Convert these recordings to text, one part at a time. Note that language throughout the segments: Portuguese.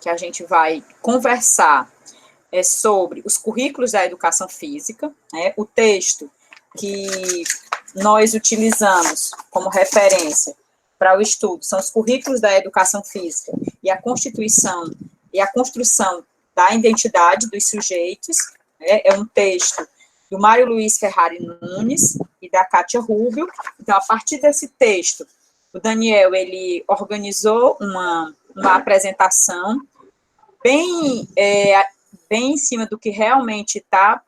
que a gente vai conversar sobre os currículos da educação física, né? O texto que nós utilizamos como referência para o estudo são os currículos da educação física e a constituição e a construção da identidade dos sujeitos, né? É um texto do Mário Luiz Ferrari Nunes e da Kátia Rubio. Então, a partir desse texto, o Daniel, ele organizou uma apresentação bem em cima do que realmente está.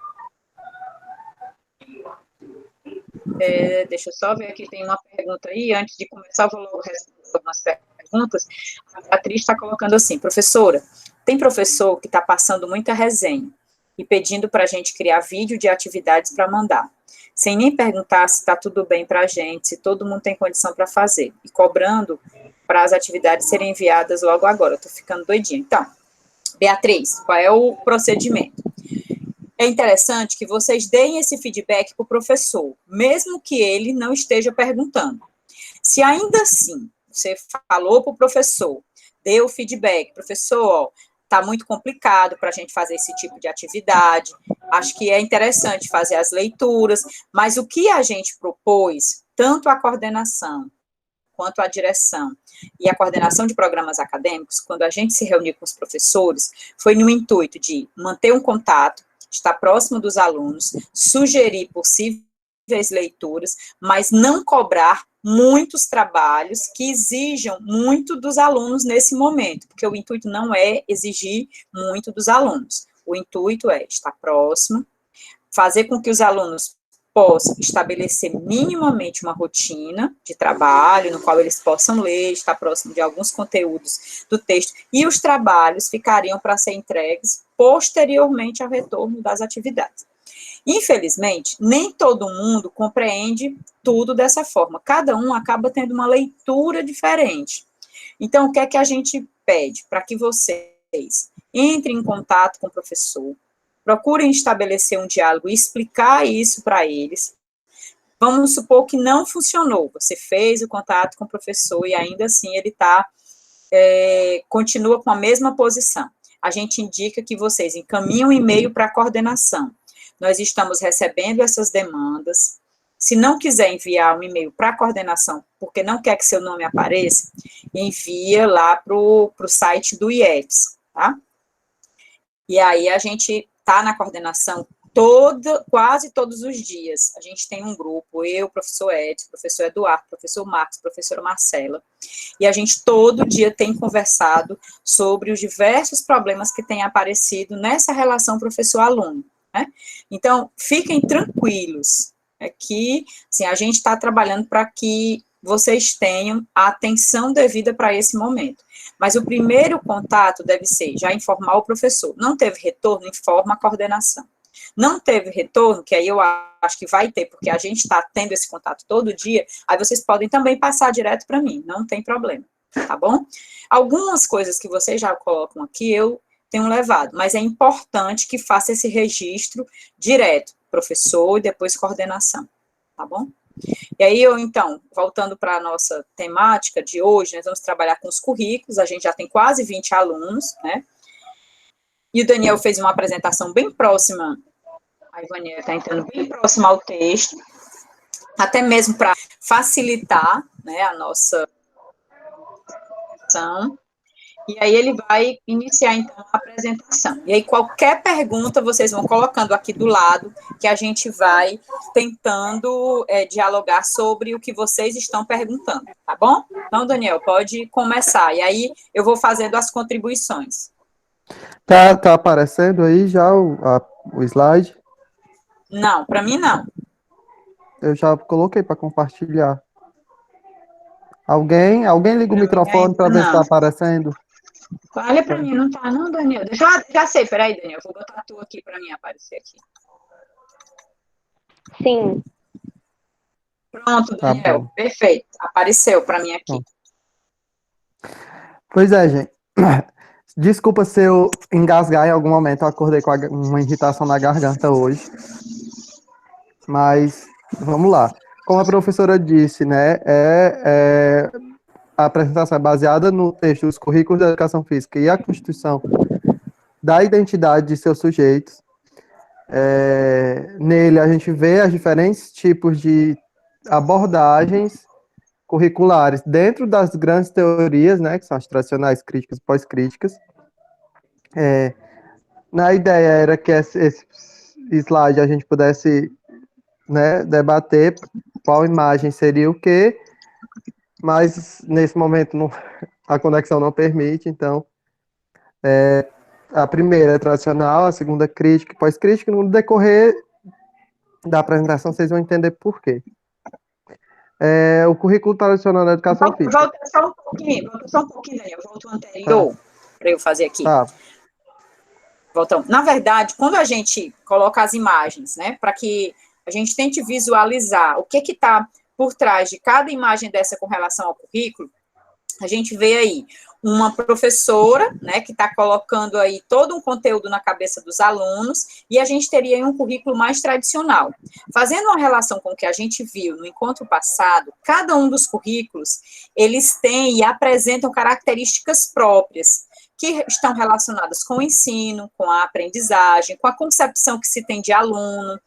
Deixa eu só ver aqui, tem uma pergunta aí, antes de começar, eu vou logo responder algumas perguntas. A Beatriz está colocando assim: professora, tem professor que está passando muita resenha e pedindo para a gente criar vídeo de atividades para mandar, sem nem perguntar se está tudo bem para a gente, se todo mundo tem condição para fazer, e cobrando para as atividades serem enviadas logo agora. Estou ficando doidinha. Então, Beatriz, qual é o procedimento? É interessante que vocês deem esse feedback para o professor, mesmo que ele não esteja perguntando. Se ainda assim você falou para o professor, deu o feedback, professor, está muito complicado para a gente fazer esse tipo de atividade, acho que é interessante fazer as leituras, mas o que a gente propôs, tanto a coordenação quanto a direção e a coordenação de programas acadêmicos, quando a gente se reuniu com os professores, foi no intuito de manter um contato, estar próximo dos alunos, sugerir possíveis leituras, mas não cobrar muitos trabalhos que exijam muito dos alunos nesse momento, porque o intuito não é exigir muito dos alunos, o intuito é estar próximo, fazer com que os alunos possam estabelecer minimamente uma rotina de trabalho, no qual eles possam ler, estar próximo de alguns conteúdos do texto, e os trabalhos ficariam para ser entregues posteriormente ao retorno das atividades. Infelizmente, nem todo mundo compreende tudo dessa forma, cada um acaba tendo uma leitura diferente. Então, o que é que a gente pede? Para que vocês entrem em contato com o professor, procurem estabelecer um diálogo e explicar isso para eles. Vamos supor que não funcionou, você fez o contato com o professor e ainda assim ele continua com a mesma posição. A gente indica que vocês encaminham um e-mail para a coordenação. Nós estamos recebendo essas demandas. Se não quiser enviar um e-mail para a coordenação, porque não quer que seu nome apareça, envia lá para o site do IEFES, tá? E aí a gente está na coordenação quase todos os dias. A gente tem um grupo, eu, professor Edson, professor Eduardo, professor Marcos, professora Marcela, e a gente todo dia tem conversado sobre os diversos problemas que têm aparecido nessa relação professor-aluno, né? Então, fiquem tranquilos, que assim, a gente está trabalhando para que vocês tenham a atenção devida para esse momento. Mas o primeiro contato deve ser já informar o professor. Não teve retorno, informa a coordenação. Não teve retorno, que aí eu acho que vai ter, porque a gente está tendo esse contato todo dia, aí vocês podem também passar direto para mim, não tem problema, tá bom? Algumas coisas que vocês já colocam aqui, eu tenho levado, mas é importante que faça esse registro direto, professor e depois coordenação, tá bom? E aí, então, voltando para a nossa temática de hoje, nós vamos trabalhar com os currículos, a gente já tem quase 20 alunos, né? E o Daniel fez uma apresentação bem próxima, a Ivania está entrando bem próxima ao texto, até mesmo para facilitar, né, a nossa ação. E aí ele vai iniciar, então, a apresentação. E aí qualquer pergunta vocês vão colocando aqui do lado, que a gente vai tentando dialogar sobre o que vocês estão perguntando, tá bom? Então, Daniel, pode começar. E aí eu vou fazendo as contribuições. Tá aparecendo aí já o slide? Não, para mim não. Eu já coloquei para compartilhar. Alguém liga o microfone para ver se está aparecendo? Olha para mim, não tá não, Daniel. Já sei, peraí, Daniel, vou botar tu aqui para mim aparecer aqui. Sim. Pronto, Daniel, tá, perfeito. Apareceu para mim aqui. Pois é, gente. Desculpa se eu engasgar em algum momento, eu acordei com uma irritação na garganta hoje. Mas, vamos lá. Como a professora disse, né, a apresentação é baseada no texto dos currículos da educação física e a constituição da identidade de seus sujeitos. Nele a gente vê os diferentes tipos de abordagens curriculares dentro das grandes teorias, né, que são as tradicionais, críticas e pós-críticas. Na ideia era que esse slide a gente pudesse, né, debater qual imagem seria o quê, mas nesse momento a conexão não permite, então a primeira é tradicional, a segunda é crítica e pós-crítica. No decorrer da apresentação vocês vão entender por quê. O currículo tradicional da educação física. Volta só um pouquinho, Daniel, volta o anterior, para eu fazer aqui. Tá. Voltamos. Na verdade, quando a gente coloca as imagens, né, para que a gente tente visualizar o que está por trás de cada imagem dessa com relação ao currículo, a gente vê aí uma professora, né, que está colocando aí todo um conteúdo na cabeça dos alunos, e a gente teria aí um currículo mais tradicional. Fazendo uma relação com o que a gente viu no encontro passado, cada um dos currículos, eles têm e apresentam características próprias, que estão relacionadas com o ensino, com a aprendizagem, com a concepção que se tem de aluno,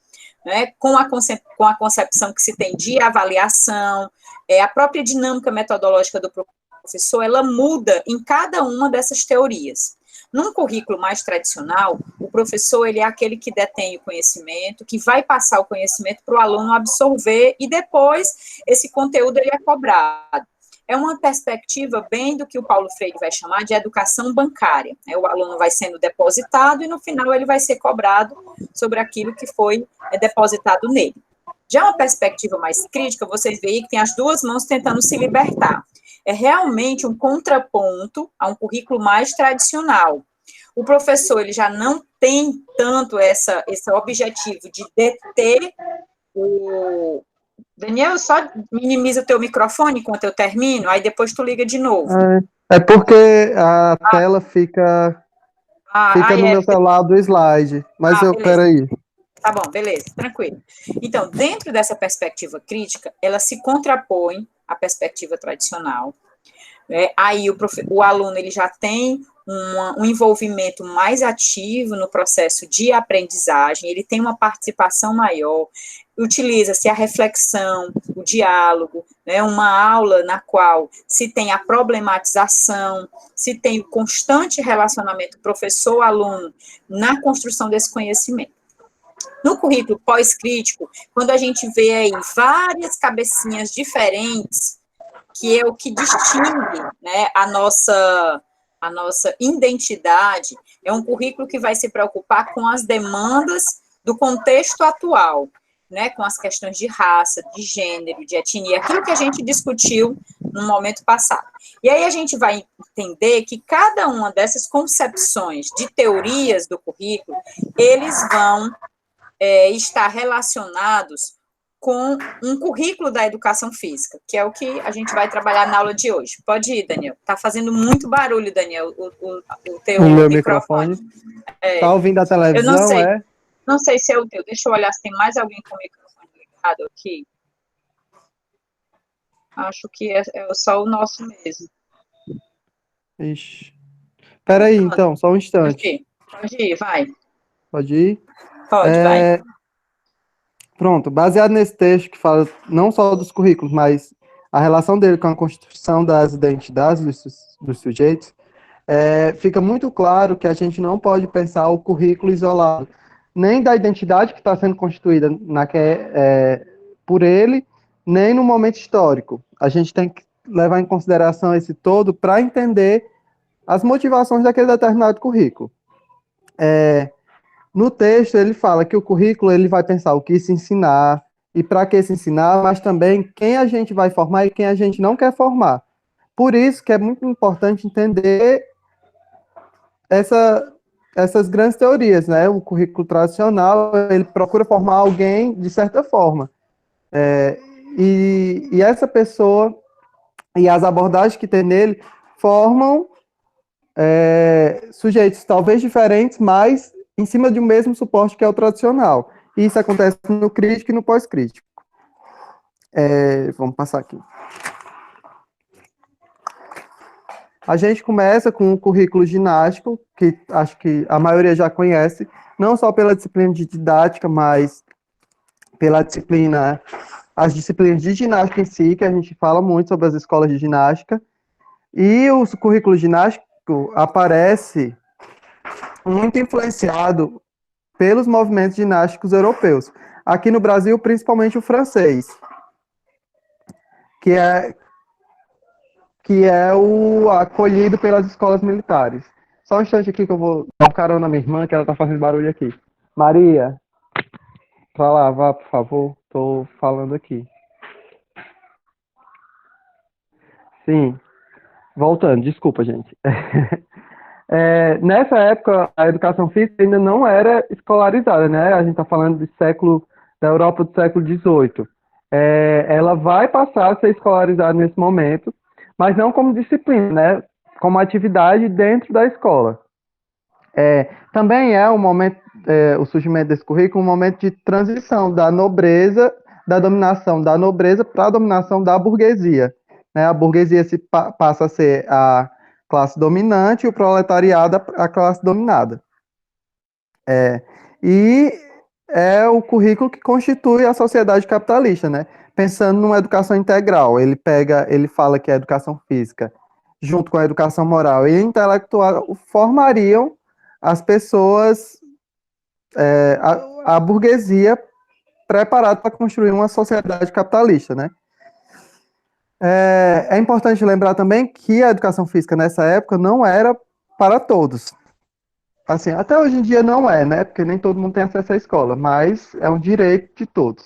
né, com a concepção que se tem de avaliação, a própria dinâmica metodológica do professor, ela muda em cada uma dessas teorias. Num currículo mais tradicional, o professor, ele é aquele que detém o conhecimento, que vai passar o conhecimento para o aluno absorver, e depois esse conteúdo ele é cobrado. É uma perspectiva bem do que o Paulo Freire vai chamar de educação bancária. O aluno vai sendo depositado e, no final, ele vai ser cobrado sobre aquilo que foi depositado nele. Já uma perspectiva mais crítica, vocês veem que tem as duas mãos tentando se libertar. É realmente um contraponto a um currículo mais tradicional. O professor, ele já não tem tanto esse objetivo de deter o... Daniel, só minimiza o teu microfone enquanto eu termino, aí depois tu liga de novo. É porque a tela fica no meu celular do slide, mas peraí. Tá bom, beleza, tranquilo. Então, dentro dessa perspectiva crítica, ela se contrapõe à perspectiva tradicional. Aí o aluno ele já tem um envolvimento mais ativo no processo de aprendizagem, ele tem uma participação maior, utiliza-se a reflexão, o diálogo, né, uma aula na qual se tem a problematização, se tem o constante relacionamento professor-aluno na construção desse conhecimento. No currículo pós-crítico, quando a gente vê aí várias cabecinhas diferentes, que é o que distingue, né, a nossa identidade, é um currículo que vai se preocupar com as demandas do contexto atual, né, com as questões de raça, de gênero, de etnia, aquilo que a gente discutiu no momento passado. E aí a gente vai entender que cada uma dessas concepções de teorias do currículo, eles vão estar relacionados com um currículo da educação física, que é o que a gente vai trabalhar na aula de hoje. Pode ir, Daniel. Está fazendo muito barulho, Daniel, o teu meu microfone. Está ouvindo a televisão, eu não sei, não sei se é o teu. Deixa eu olhar se tem mais alguém com o microfone ligado aqui. Acho que é só o nosso mesmo. Ixi. Espera aí, então, só um instante. Pode ir, vai. Pode ir? Pode, vai. Pronto, baseado nesse texto que fala não só dos currículos, mas a relação dele com a constituição das identidades dos sujeitos, fica muito claro que a gente não pode pensar o currículo isolado, nem da identidade que está sendo constituída por ele, nem no momento histórico. A gente tem que levar em consideração esse todo para entender as motivações daquele determinado currículo. No texto, ele fala que o currículo ele vai pensar o que se ensinar e para que se ensinar, mas também quem a gente vai formar e quem a gente não quer formar. Por isso que é muito importante entender essas grandes teorias, né? O currículo tradicional, ele procura formar alguém de certa forma. E essa pessoa e as abordagens que tem nele formam sujeitos talvez diferentes, mas em cima de um mesmo suporte que é o tradicional. E isso acontece no crítico e no pós-crítico. Vamos passar aqui. A gente começa com o currículo ginástico, que acho que a maioria já conhece, não só pela disciplina de didática, mas pela disciplina, as disciplinas de ginástica em si, que a gente fala muito sobre as escolas de ginástica. E o currículo ginástico aparece muito influenciado pelos movimentos ginásticos europeus. Aqui no Brasil, principalmente o francês, que é, que é o acolhido pelas escolas militares. Só um instante aqui que eu vou dar um carona na minha irmã, que ela tá fazendo barulho aqui. Maria, pra lá, vá, por favor. Tô falando aqui. Sim, voltando, desculpa, gente. Nessa época, a educação física ainda não era escolarizada, né? A gente está falando da Europa do século XVIII. Ela vai passar a ser escolarizada nesse momento, mas não como disciplina, né? Como atividade dentro da escola. Também é um momento, o surgimento desse currículo, um momento de transição da nobreza, da dominação da nobreza para a dominação da burguesia. Né? A burguesia passa a ser a classe dominante e o proletariado a classe dominada. E é o currículo que constitui a sociedade capitalista, né? Pensando numa educação integral, ele fala que a educação física, junto com a educação moral e intelectual, formariam as pessoas, a burguesia preparada para construir uma sociedade capitalista, né? É importante lembrar também que a educação física nessa época não era para todos. Assim, até hoje em dia não é, né? Porque nem todo mundo tem acesso à escola, mas é um direito de todos.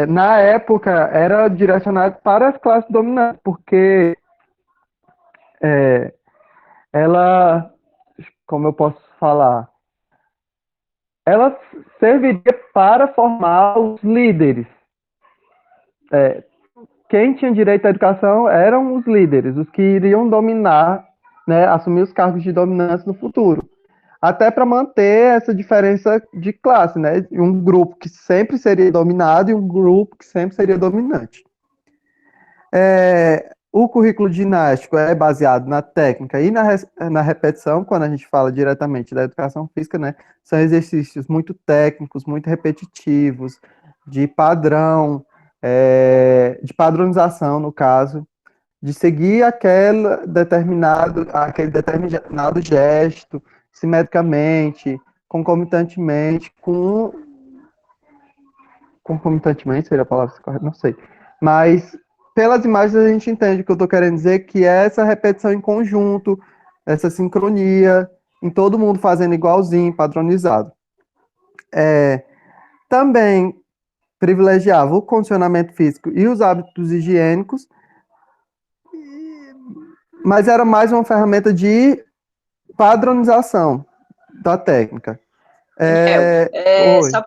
Na época era direcionado para as classes dominantes, porque ela, como eu posso falar, ela serviria para formar os líderes. Quem tinha direito à educação eram os líderes, os que iriam dominar, né, assumir os cargos de dominância no futuro. Até para manter essa diferença de classe, né? Um grupo que sempre seria dominado e um grupo que sempre seria dominante. O currículo ginástico é baseado na técnica e na repetição, quando a gente fala diretamente da educação física, né? São exercícios muito técnicos, muito repetitivos, de padrão, de padronização, no caso, de seguir aquele determinado gesto, simetricamente, concomitantemente, concomitantemente, seria a palavra correta, não sei. Mas, pelas imagens, a gente entende o que eu estou querendo dizer, que é essa repetição em conjunto, essa sincronia, em todo mundo fazendo igualzinho, padronizado. Também privilegiava o condicionamento físico e os hábitos higiênicos, mas era mais uma ferramenta de padronização da técnica. Só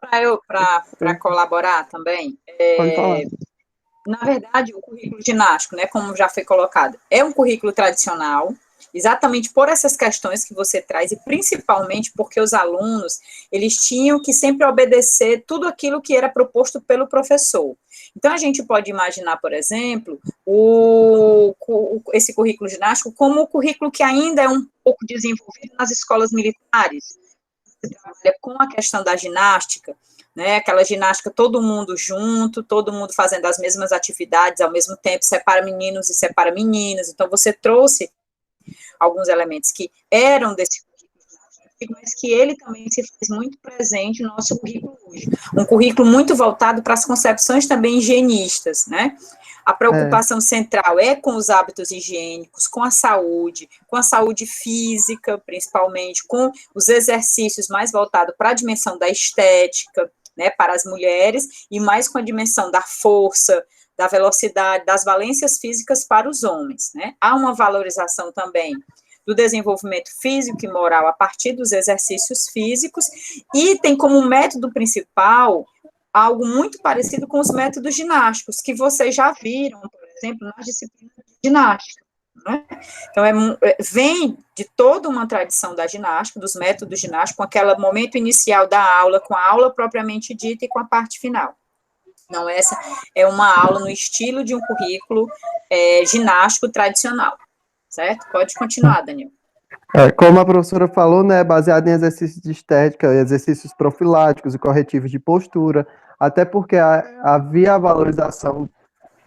para colaborar também, Pode falar. na verdade, o currículo ginástico, né, como já foi colocado, é um currículo tradicional, exatamente por essas questões que você traz, e principalmente porque os alunos, eles tinham que sempre obedecer tudo aquilo que era proposto pelo professor. Então, a gente pode imaginar, por exemplo, esse currículo ginástico como o currículo que ainda é um pouco desenvolvido nas escolas militares. Você trabalha com a questão da ginástica, né, aquela ginástica todo mundo junto, todo mundo fazendo as mesmas atividades ao mesmo tempo, separa meninos e separa meninas. Então, você trouxe alguns elementos que eram desse currículo, mas que ele também se faz muito presente no nosso currículo hoje. Um currículo muito voltado para as concepções também higienistas, né? A preocupação central é com os hábitos higiênicos, com a saúde física, principalmente, com os exercícios mais voltados para a dimensão da estética, né, para as mulheres, e mais com a dimensão da força, da velocidade, das valências físicas para os homens, né? Há uma valorização também do desenvolvimento físico e moral a partir dos exercícios físicos, e tem como método principal algo muito parecido com os métodos ginásticos, que vocês já viram, por exemplo, nas disciplinas de ginástica. Né? Então, vem de toda uma tradição da ginástica, dos métodos ginásticos, com aquele momento inicial da aula, com a aula propriamente dita e com a parte final. Então, essa é uma aula no estilo de um currículo ginástico tradicional. certo? Pode continuar, Daniel. Como a professora falou, né, baseado em exercícios de estética, exercícios profiláticos e corretivos de postura, até porque havia a valorização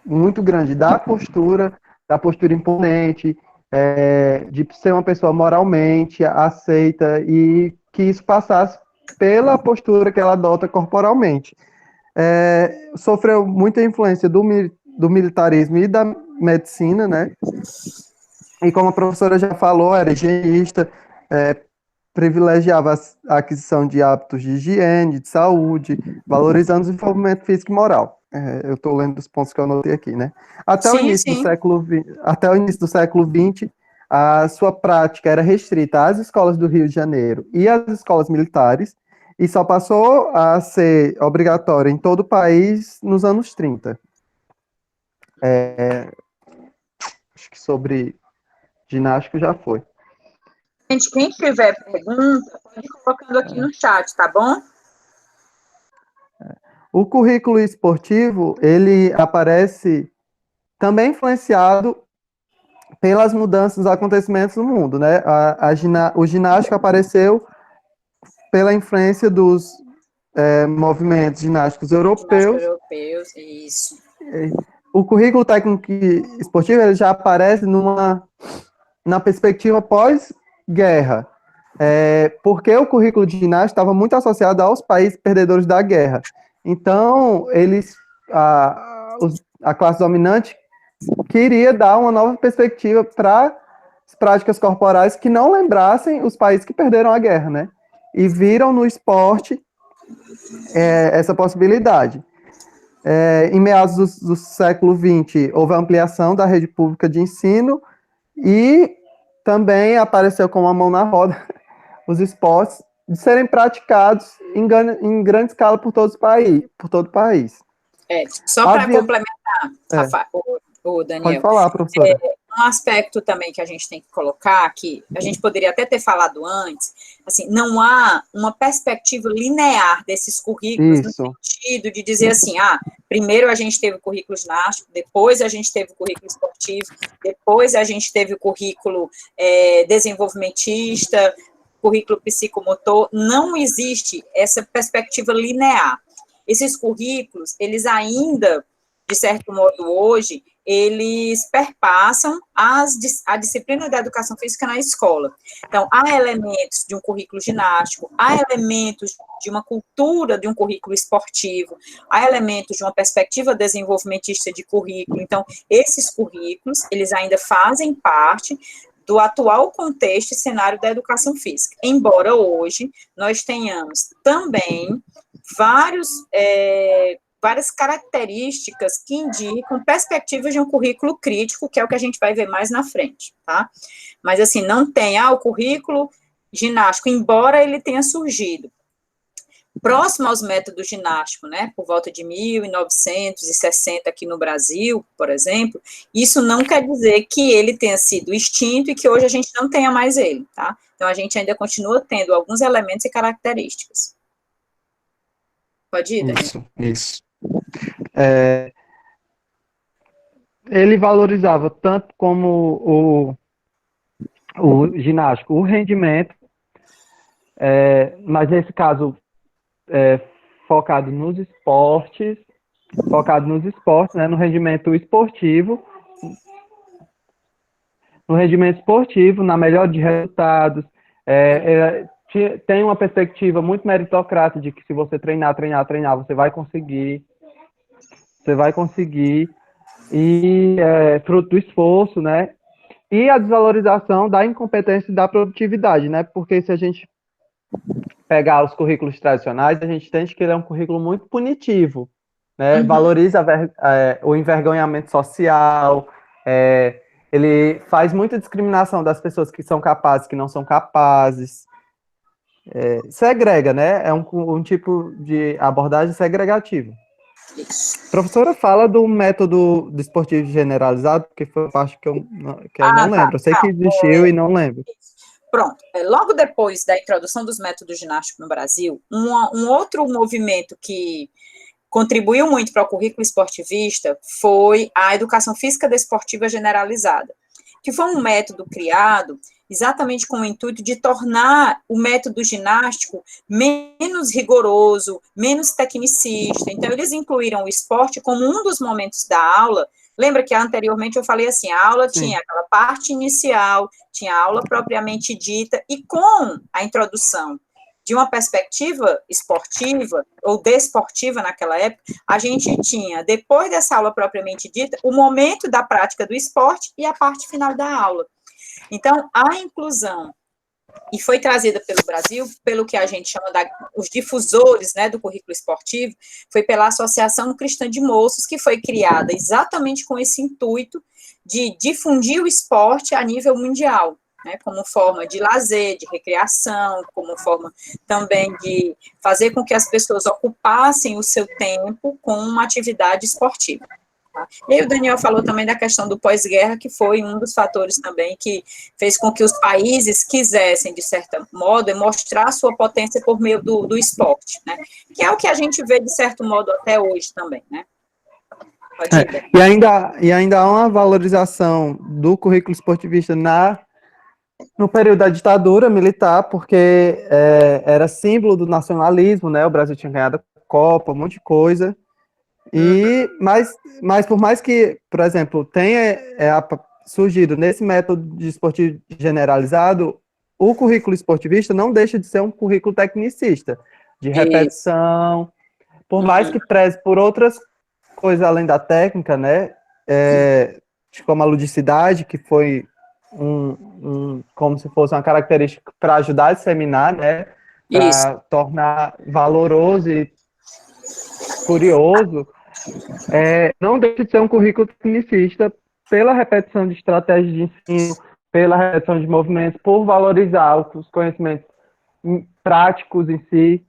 muito grande da postura imponente, de ser uma pessoa moralmente aceita e que isso passasse pela postura que ela adota corporalmente. Sofreu muita influência do militarismo e da medicina, né? E como a professora já falou, era higienista, privilegiava a aquisição de hábitos de higiene, de saúde, valorizando o desenvolvimento físico e moral. Eu estou lendo os pontos que eu anotei aqui, né? Até o Sim, início do sim. século XX, a sua prática era restrita às escolas do Rio de Janeiro e às escolas militares, e só passou a ser obrigatória em todo o país nos anos 30. Acho que sobre ginástica já foi. Gente, quem tiver pergunta, pode ir colocando aqui no chat, tá bom? O currículo esportivo, ele aparece também influenciado pelas mudanças dos acontecimentos no mundo, né? O ginástico apareceu pela influência dos movimentos ginásticos Ginásticos europeus. europeus, isso. O currículo técnico esportivo ele já aparece na perspectiva pós-guerra, porque o currículo de ginástica estava muito associado aos países perdedores da guerra. Então, a classe dominante queria dar uma nova perspectiva para as práticas corporais que não lembrassem os países que perderam a guerra, né? E viram no esporte essa possibilidade. Em meados do século XX, houve a ampliação da rede pública de ensino e também apareceu com uma mão na roda os esportes de serem praticados em grande escala por todo o país. Só para complementar, o Daniel. Pode falar, professora. Um aspecto também que a gente tem que colocar, que a gente poderia até ter falado antes, assim, não há uma perspectiva linear desses currículos no sentido de dizer assim, primeiro a gente teve o currículo ginástico, depois a gente teve o currículo esportivo, depois a gente teve o currículo desenvolvimentista, currículo psicomotor. Não existe essa perspectiva linear. Esses currículos, eles ainda, de certo modo, hoje, eles perpassam a disciplina da educação física na escola. Então, há elementos de um currículo ginástico, há elementos de uma cultura de um currículo esportivo, há elementos de uma perspectiva desenvolvimentista de currículo. Então, esses currículos, eles ainda fazem parte do atual contexto e cenário da educação física. Embora hoje nós tenhamos também várias características que indicam perspectivas de um currículo crítico, que é o que a gente vai ver mais na frente, tá? Mas, assim, não tem, o currículo ginástico, embora ele tenha surgido próximo aos métodos ginásticos, né, por volta de 1960 aqui no Brasil, por exemplo, isso não quer dizer que ele tenha sido extinto e que hoje a gente não tenha mais ele, tá? Então, a gente ainda continua tendo alguns elementos e características. Pode ir, Daniel. Isso. Ele valorizava tanto como o ginástico, o rendimento, mas nesse caso focado nos esportes, né, no rendimento esportivo, na melhora de resultados, tem uma perspectiva muito meritocrata de que se você treinar, você vai conseguir, e fruto do esforço, né? E a desvalorização da incompetência e da produtividade, né? Porque se a gente pegar os currículos tradicionais, a gente tem que ele é um currículo muito punitivo, né? Uhum. Valoriza o envergonhamento social, ele faz muita discriminação das pessoas que são capazes, que não são capazes, segrega, né? É um tipo de abordagem segregativa. A professora fala do método desportivo generalizado, porque foi a parte que eu não lembro. Eu sei que existiu e não lembro. Pronto. Logo depois da introdução dos métodos ginásticos no Brasil, um outro movimento que contribuiu muito para o currículo esportivista foi a educação física desportiva generalizada. que foi um método criado exatamente com o intuito de tornar o método ginástico menos rigoroso, menos tecnicista. Então, eles incluíram o esporte como um dos momentos da aula. Lembra que anteriormente eu falei assim, a aula tinha aquela parte inicial, tinha a aula propriamente dita, e com a introdução de uma perspectiva esportiva, ou desportiva naquela época, a gente tinha, depois dessa aula propriamente dita, o momento da prática do esporte e a parte final da aula. Então, a inclusão, e foi trazida pelo Brasil, pelo que a gente chama os difusores, né, do currículo esportivo, foi pela Associação Cristã de Moços, que foi criada exatamente com esse intuito de difundir o esporte a nível mundial, né, como forma de lazer, de recreação, como forma também de fazer com que as pessoas ocupassem o seu tempo com uma atividade esportiva. Tá? E aí o Daniel falou também da questão do pós-guerra, que foi um dos fatores também que fez com que os países quisessem, de certo modo, mostrar sua potência por meio do esporte, né? Que é o que a gente vê, de certo modo, até hoje também, né? Pode ir, e ainda há uma valorização do currículo esportivista no período da ditadura militar, porque era símbolo do nacionalismo, né? O Brasil tinha ganhado a Copa, um monte de coisa. Mas por mais que, por exemplo, tenha surgido nesse método de esportivo generalizado, o currículo esportivista não deixa de ser um currículo tecnicista, de repetição, por mais que preze por outras coisas além da técnica, né? Como a ludicidade, que foi como se fosse uma característica para ajudar a disseminar, né? Para tornar valoroso e curioso, não deixa de ser um currículo tecnicista pela repetição de estratégias de ensino, pela repetição de movimentos, por valorizar os conhecimentos práticos em si,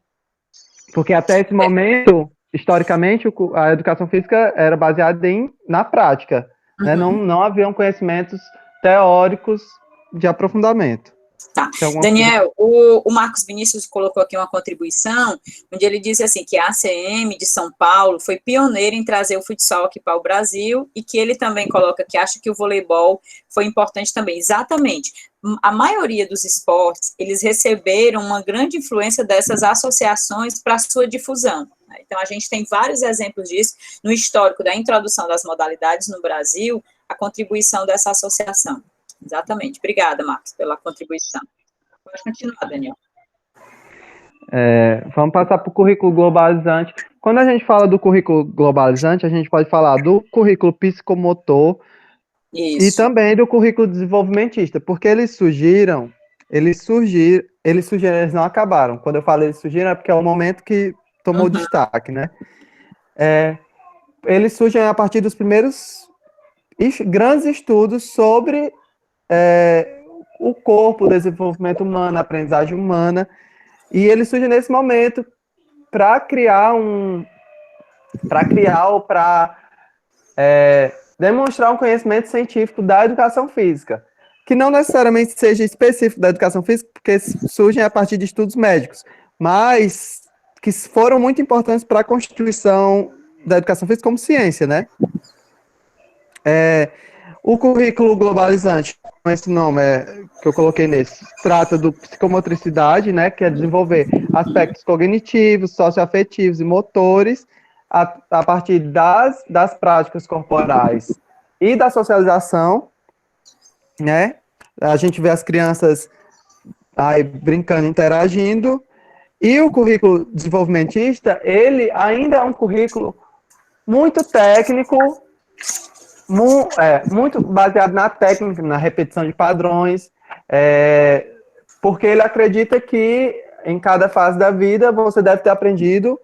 porque até esse momento, historicamente, a educação física era baseada na prática, né? Não haviam conhecimentos teóricos de aprofundamento. Tá. Daniel, o Marcos Vinícius colocou aqui uma contribuição, onde ele diz assim, que a ACM de São Paulo foi pioneira em trazer o futsal aqui para o Brasil, e que ele também coloca que acha que o voleibol foi importante também. Exatamente. A maioria dos esportes, eles receberam uma grande influência dessas associações para a sua difusão. Então, a gente tem vários exemplos disso no histórico da introdução das modalidades no Brasil, a contribuição dessa associação. Exatamente. Obrigada, Marcos, pela contribuição. Pode continuar, Daniel. Vamos passar para o currículo globalizante. Quando a gente fala do currículo globalizante, a gente pode falar do currículo psicomotor e também do currículo desenvolvimentista, porque eles não acabaram. Quando eu falo eles surgiram, é porque é o momento que tomou destaque, né? Eles surgem a partir dos primeiros grandes estudos sobre o corpo, o desenvolvimento humano, a aprendizagem humana, e ele surge nesse momento para criar ou para demonstrar um conhecimento científico da educação física, que não necessariamente seja específico da educação física, porque surgem a partir de estudos médicos, mas que foram muito importantes para a constituição da educação física como ciência, né? O currículo globalizante, com esse nome que eu coloquei nesse, trata do psicomotricidade, né, que é desenvolver aspectos cognitivos, socioafetivos e motores a partir das práticas corporais e da socialização, né? A gente vê as crianças aí brincando, interagindo, e o currículo desenvolvimentista, ele ainda é um currículo muito técnico, muito baseado na técnica, na repetição de padrões, porque ele acredita que em cada fase da vida você deve ter aprendido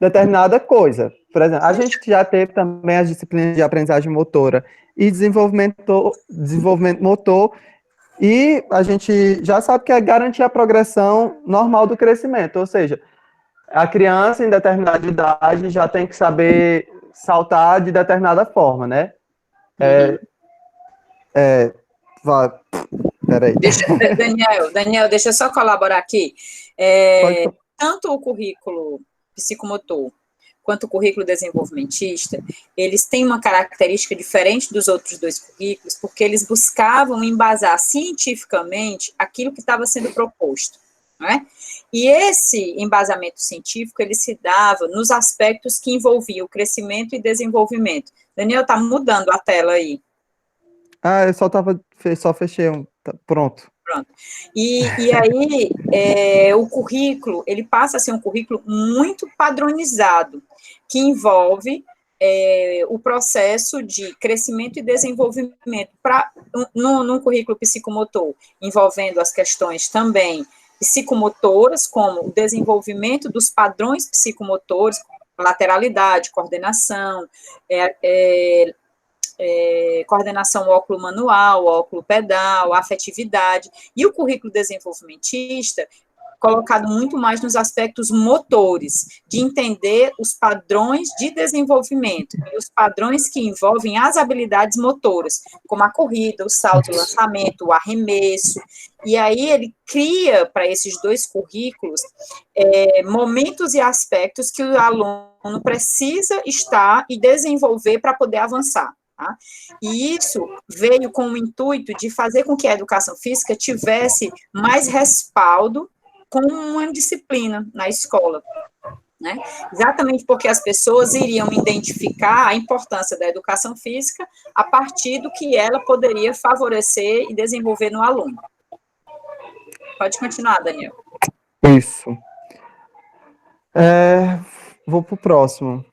determinada coisa. Por exemplo, a gente já teve também as disciplinas de aprendizagem motora e desenvolvimento motor, e a gente já sabe que é garantir a progressão normal do crescimento, ou seja, a criança em determinada idade já tem que saber saltar de determinada forma, né? Peraí. Daniel, deixa eu só colaborar aqui. Tanto o currículo psicomotor quanto o currículo desenvolvimentista, eles têm uma característica diferente dos outros dois currículos, porque eles buscavam embasar cientificamente aquilo que estava sendo proposto, não é? E esse embasamento científico, ele se dava nos aspectos que envolviam o crescimento e desenvolvimento. Daniel, está mudando a tela aí. Ah, eu só fechei pronto. Pronto. E aí, o currículo, ele passa a ser um currículo muito padronizado, que envolve o processo de crescimento e desenvolvimento num currículo psicomotor, envolvendo as questões também psicomotoras, como o desenvolvimento dos padrões psicomotores, lateralidade, coordenação, coordenação óculo-manual, óculo-pedal, afetividade, e o currículo desenvolvimentista colocado muito mais nos aspectos motores, de entender os padrões de desenvolvimento, e os padrões que envolvem as habilidades motoras, como a corrida, o salto, o lançamento, o arremesso, e aí ele cria para esses dois currículos momentos e aspectos que o aluno precisa estar e desenvolver para poder avançar. Tá? E isso veio com o intuito de fazer com que a educação física tivesse mais respaldo com uma disciplina na escola, né? Exatamente porque as pessoas iriam identificar a importância da educação física a partir do que ela poderia favorecer e desenvolver no aluno. Pode continuar, Daniel. Isso. Vou para o próximo.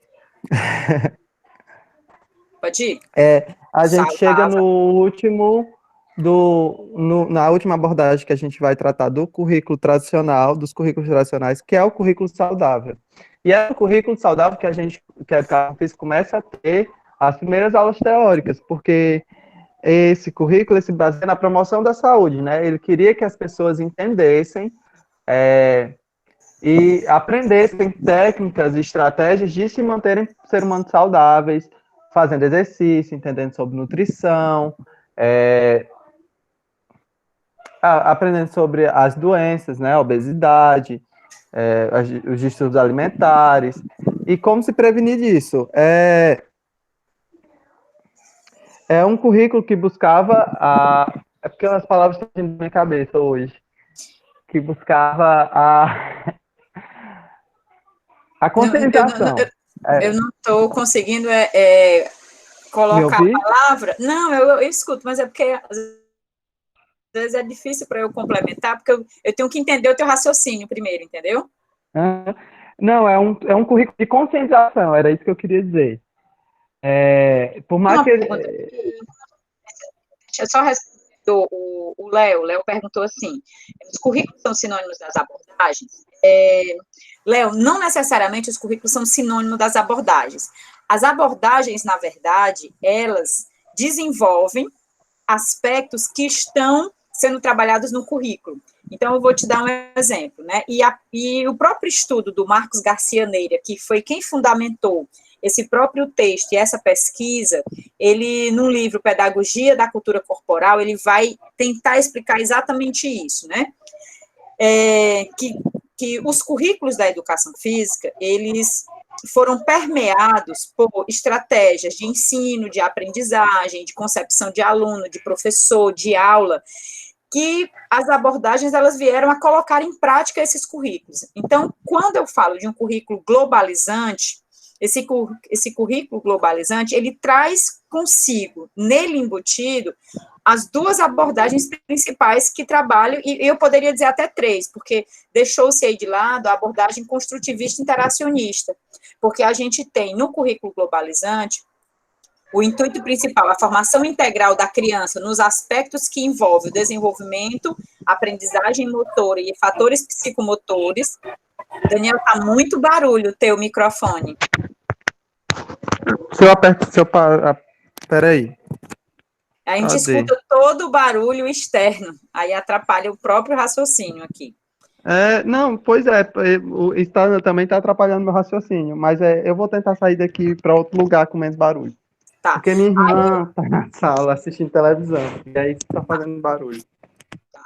Pode ir? A gente chega no último, na última abordagem que a gente vai tratar do currículo tradicional, dos currículos tradicionais, que é o currículo saudável. E é o currículo saudável que a educação física começa a ter as primeiras aulas teóricas, porque esse currículo se baseia na promoção da saúde, né? Ele queria que as pessoas entendessem e aprendessem técnicas e estratégias de se manterem ser humanos saudáveis, fazendo exercício, entendendo sobre nutrição, aprendendo sobre as doenças, né, obesidade, os distúrbios alimentares, e como se prevenir disso. É um currículo que buscava é porque as palavras estão na minha cabeça hoje. Que buscava a conscientização. Eu não estou conseguindo colocar a palavra. Não, eu escuto, mas é porque às vezes é difícil para eu complementar, porque eu tenho que entender o teu raciocínio primeiro, entendeu? Não, é um currículo de conscientização, era isso que eu queria dizer. Por mais que Deixa eu só responder o Léo. O Léo perguntou assim: os currículos são sinônimos das abordagens? Léo, não necessariamente os currículos são sinônimos das abordagens. As abordagens, na verdade, elas desenvolvem aspectos que estão sendo trabalhados no currículo. Então, eu vou te dar um exemplo, né? E o próprio estudo do Marcos Garcia Neira, que foi quem fundamentou esse próprio texto e essa pesquisa, ele, num livro Pedagogia da Cultura Corporal, ele vai tentar explicar exatamente isso, né? Que os currículos da educação física, eles foram permeados por estratégias de ensino, de aprendizagem, de concepção de aluno, de professor, de aula, que as abordagens, elas vieram a colocar em prática esses currículos. Então, quando eu falo de um currículo globalizante, esse currículo globalizante, ele traz consigo, nele embutido, as duas abordagens principais que trabalham, e eu poderia dizer até três, porque deixou-se aí de lado a abordagem construtivista interacionista, porque a gente tem no currículo globalizante o intuito principal, a formação integral da criança nos aspectos que envolvem o desenvolvimento, aprendizagem motora e fatores psicomotores. Daniel, tá muito barulho o teu microfone. Peraí. A gente escuta todo o barulho externo, aí atrapalha o próprio raciocínio aqui. Não, pois também está atrapalhando meu raciocínio, mas eu vou tentar sair daqui para outro lugar com menos barulho. Tá. Porque minha irmã está na sala assistindo televisão, e aí está fazendo barulho. Tá.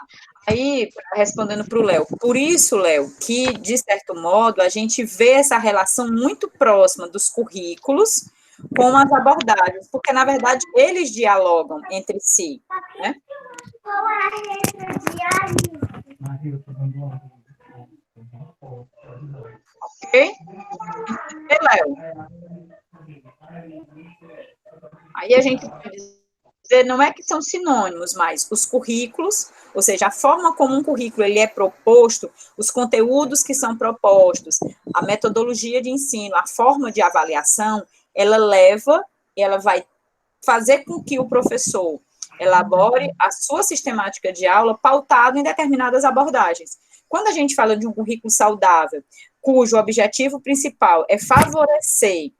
Aí, respondendo para o Léo, por isso, Léo, que, de certo modo, a gente vê essa relação muito próxima dos currículos com as abordagens, porque, na verdade, eles dialogam entre si, né? Ok? E, Léo, aí a gente pode dizer, não é que são sinônimos, mas os currículos, ou seja, a forma como um currículo ele é proposto, os conteúdos que são propostos, a metodologia de ensino, a forma de avaliação, ela vai fazer com que o professor elabore a sua sistemática de aula pautado em determinadas abordagens. Quando a gente fala de um currículo saudável, cujo objetivo principal é favorecer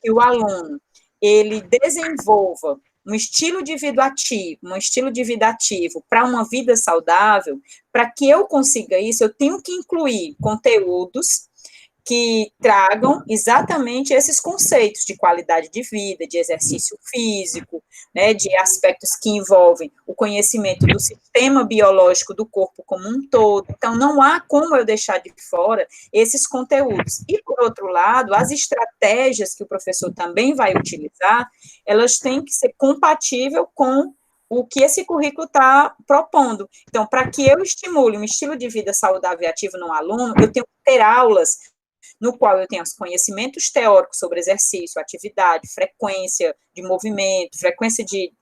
que o aluno ele desenvolva um estilo de vida ativo para uma vida saudável, para que eu consiga isso, eu tenho que incluir conteúdos que tragam exatamente esses conceitos de qualidade de vida, de exercício físico, né, de aspectos que envolvem o conhecimento do sistema biológico do corpo como um todo. Então, não há como eu deixar de fora esses conteúdos. E, por outro lado, as estratégias que o professor também vai utilizar, elas têm que ser compatíveis com o que esse currículo está propondo. Então, para que eu estimule um estilo de vida saudável e ativo no aluno, eu tenho que ter aulas no qual eu tenho os conhecimentos teóricos sobre exercício, atividade, frequência de movimento, frequência de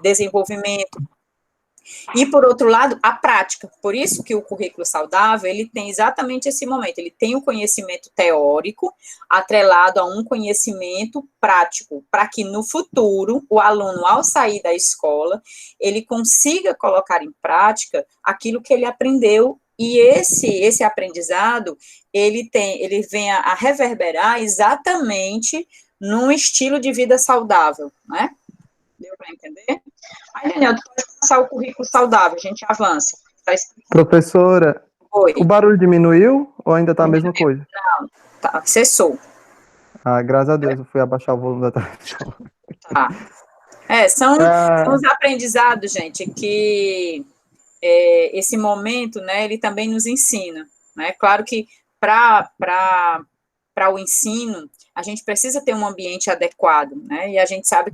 desenvolvimento, e, por outro lado, a prática. Por isso que o currículo saudável, ele tem exatamente esse momento, ele tem o conhecimento teórico atrelado a um conhecimento prático, para que no futuro, o aluno, ao sair da escola, ele consiga colocar em prática aquilo que ele aprendeu, e esse aprendizado, ele vem a reverberar exatamente num estilo de vida saudável, né? Deu para entender? Aí, Daniel, tu pode passar o currículo saudável, a gente avança. Professora, Oi. o barulho diminuiu ou ainda tá a mesma coisa? Não, tá, cessou. Ah, graças a Deus, eu fui abaixar o volume da televisão. Tá. São os aprendizados, gente, que esse momento, né, ele também nos ensina, né? Claro que para o ensino, a gente precisa ter um ambiente adequado, né? E a gente sabe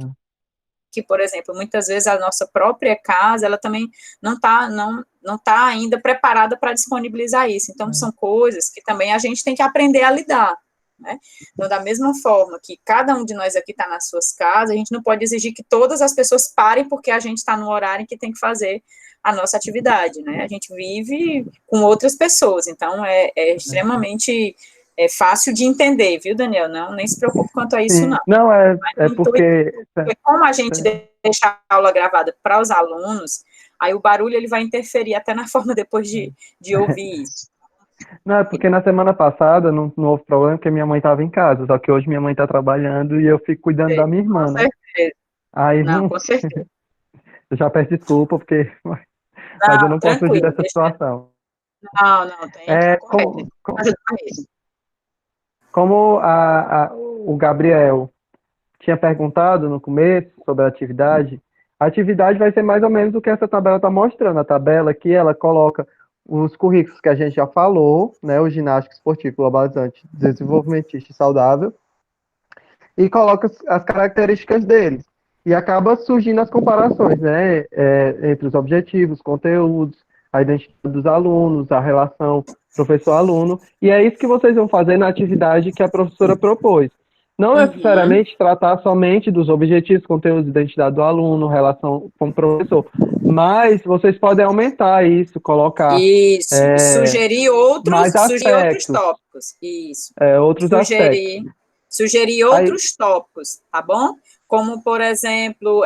que, por exemplo, muitas vezes a nossa própria casa, ela também não tá ainda preparada para disponibilizar isso. Então, são coisas que também a gente tem que aprender a lidar, né? Então, da mesma forma que cada um de nós aqui está nas suas casas, a gente não pode exigir que todas as pessoas parem porque a gente está no horário em que tem que fazer a nossa atividade, né? A gente vive com outras pessoas, então é extremamente fácil de entender, viu, Daniel? Não, nem se preocupe quanto a isso, Sim. não. Não, é porque... Como a gente deixa a aula gravada para os alunos, aí o barulho ele vai interferir até na forma depois de ouvir isso. Não, é porque na semana passada não houve problema, porque minha mãe estava em casa, só que hoje minha mãe está trabalhando e eu fico cuidando da minha irmã, né? Aí não, com certeza. Eu já peço desculpa, porque... Mas eu não posso fugir dessa situação. Não, tem como o Gabriel tinha perguntado no começo sobre a atividade vai ser mais ou menos o que essa tabela está mostrando. A tabela aqui, ela coloca os currículos que a gente já falou, né, o ginástico esportivo globalizante, desenvolvimentista e saudável, e coloca as características deles. E acaba surgindo as comparações, né, entre os objetivos, conteúdos, a identidade dos alunos, a relação professor-aluno, e é isso que vocês vão fazer na atividade que a professora propôs. Não necessariamente tratar somente dos objetivos, conteúdos, identidade do aluno, relação com o professor, mas vocês podem aumentar isso, colocar... Isso, sugerir outros tópicos. Isso. Outros aspectos. Sugerir outros tópicos, tá bom? Como, por exemplo,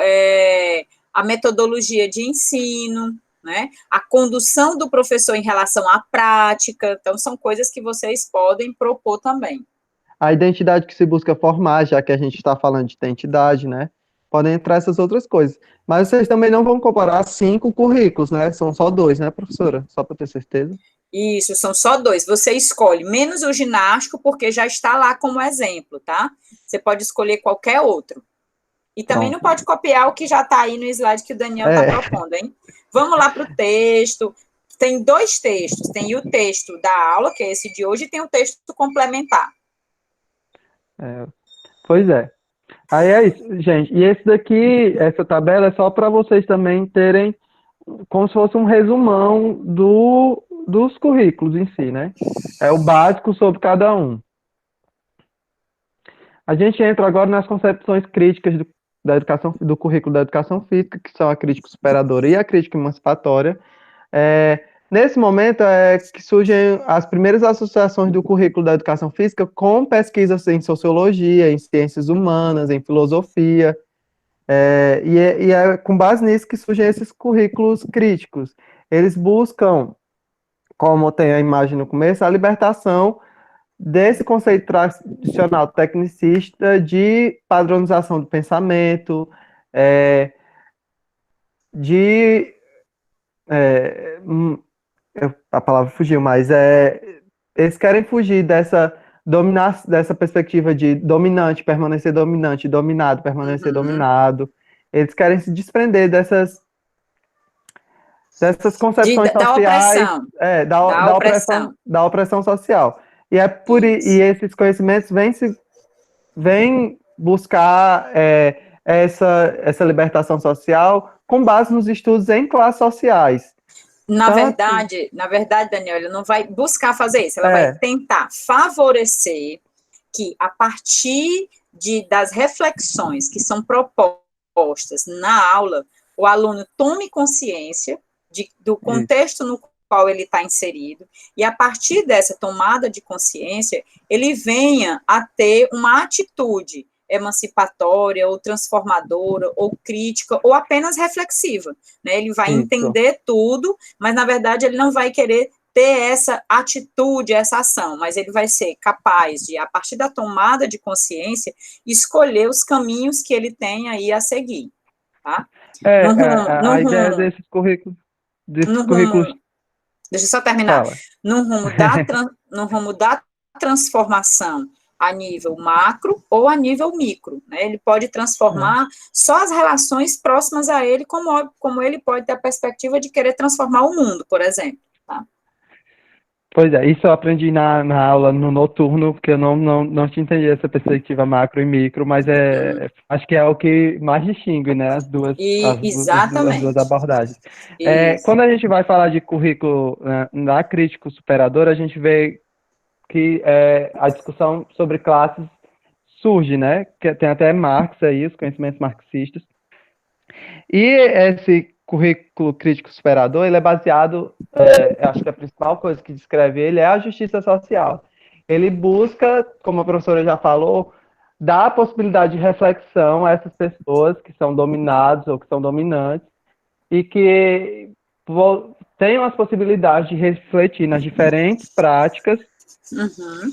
a metodologia de ensino, né? A condução do professor em relação à prática. Então, são coisas que vocês podem propor também. A identidade que se busca formar, já que a gente está falando de identidade, né? Podem entrar essas outras coisas. Mas vocês também não vão comparar 5 currículos, né? São só 2, né, professora? Só para ter certeza. Isso, são só 2. Você escolhe menos o ginástico, porque já está lá como exemplo, tá? Você pode escolher qualquer outro. E também não pode copiar o que já está aí no slide que o Daniel está propondo, hein? Vamos lá para o texto. tem dois textos, tem o texto da aula, que é esse de hoje, e tem o texto complementar. Pois é. Aí é isso, gente. E esse daqui, essa tabela é só para vocês também terem como se fosse um resumão dos currículos em si, né? É o básico sobre cada um. A gente entra agora nas concepções críticas da educação, do currículo da educação física, que são a crítica superadora e a crítica emancipatória. Nesse momento é que surgem as primeiras associações do currículo da educação física com pesquisas em sociologia, em ciências humanas, em filosofia, e é com base nisso que surgem esses currículos críticos. Eles buscam, como tem a imagem no começo, a libertação desse conceito tradicional tecnicista de padronização do pensamento, de a palavra fugiu, mas eles querem fugir dessa perspectiva de dominante, dominado, permanecer dominado. Eles querem se desprender dessas concepções Da sociais, opressão. da opressão social. E esses conhecimentos vêm buscar essa libertação social com base nos estudos em classes sociais. Na verdade, Daniel, ele não vai buscar fazer isso, ela vai tentar favorecer que, a partir das reflexões que são propostas na aula, o aluno tome consciência do contexto no qual ele está inserido, e a partir dessa tomada de consciência, ele venha a ter uma atitude emancipatória, ou transformadora, ou crítica, ou apenas reflexiva, né? Ele vai entender tudo, mas, na verdade, ele não vai querer ter essa atitude, essa ação, mas ele vai ser capaz de, a partir da tomada de consciência, escolher os caminhos que ele tem aí a seguir, tá? A ideia desses currículos... Deixa eu só terminar. No rumo da transformação a nível macro ou a nível micro, né? Ele pode transformar só as relações próximas a ele, como ele pode ter a perspectiva de querer transformar o mundo, por exemplo, tá? Pois é, isso eu aprendi na aula no noturno, porque eu não tinha entendido essa perspectiva macro e micro, mas acho que é o que mais distingue, né, as duas abordagens. Quando a gente vai falar de currículo na crítico superador, a gente vê que a discussão sobre classes surge, né? Que tem até Marx aí, os conhecimentos marxistas. E esse currículo crítico superador, ele é baseado, acho que a principal coisa que descreve ele é a justiça social. Ele busca, como a professora já falou, dar a possibilidade de reflexão a essas pessoas que são dominadas ou que são dominantes e que tenham as possibilidades de refletir nas diferentes práticas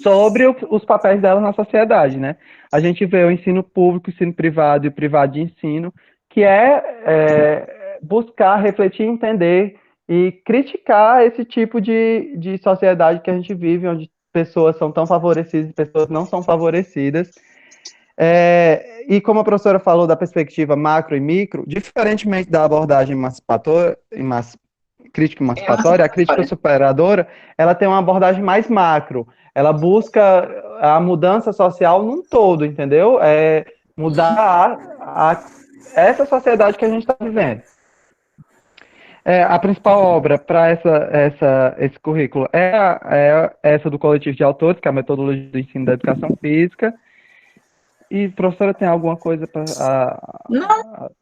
sobre os papéis delas na sociedade, né? A gente vê o ensino público, o ensino privado e o privado de ensino, que buscar, refletir, entender e criticar esse tipo de sociedade que a gente vive, onde pessoas são tão favorecidas e pessoas não são favorecidas. E como a professora falou da perspectiva macro e micro, diferentemente da abordagem crítica emancipatória, a crítica superadora, ela tem uma abordagem mais macro. Ela busca a mudança social num todo, entendeu? Mudar essa sociedade que a gente está vivendo. A principal obra para esse currículo é essa do coletivo de autores, que é a metodologia do ensino da educação física. E, professora, tem alguma coisa para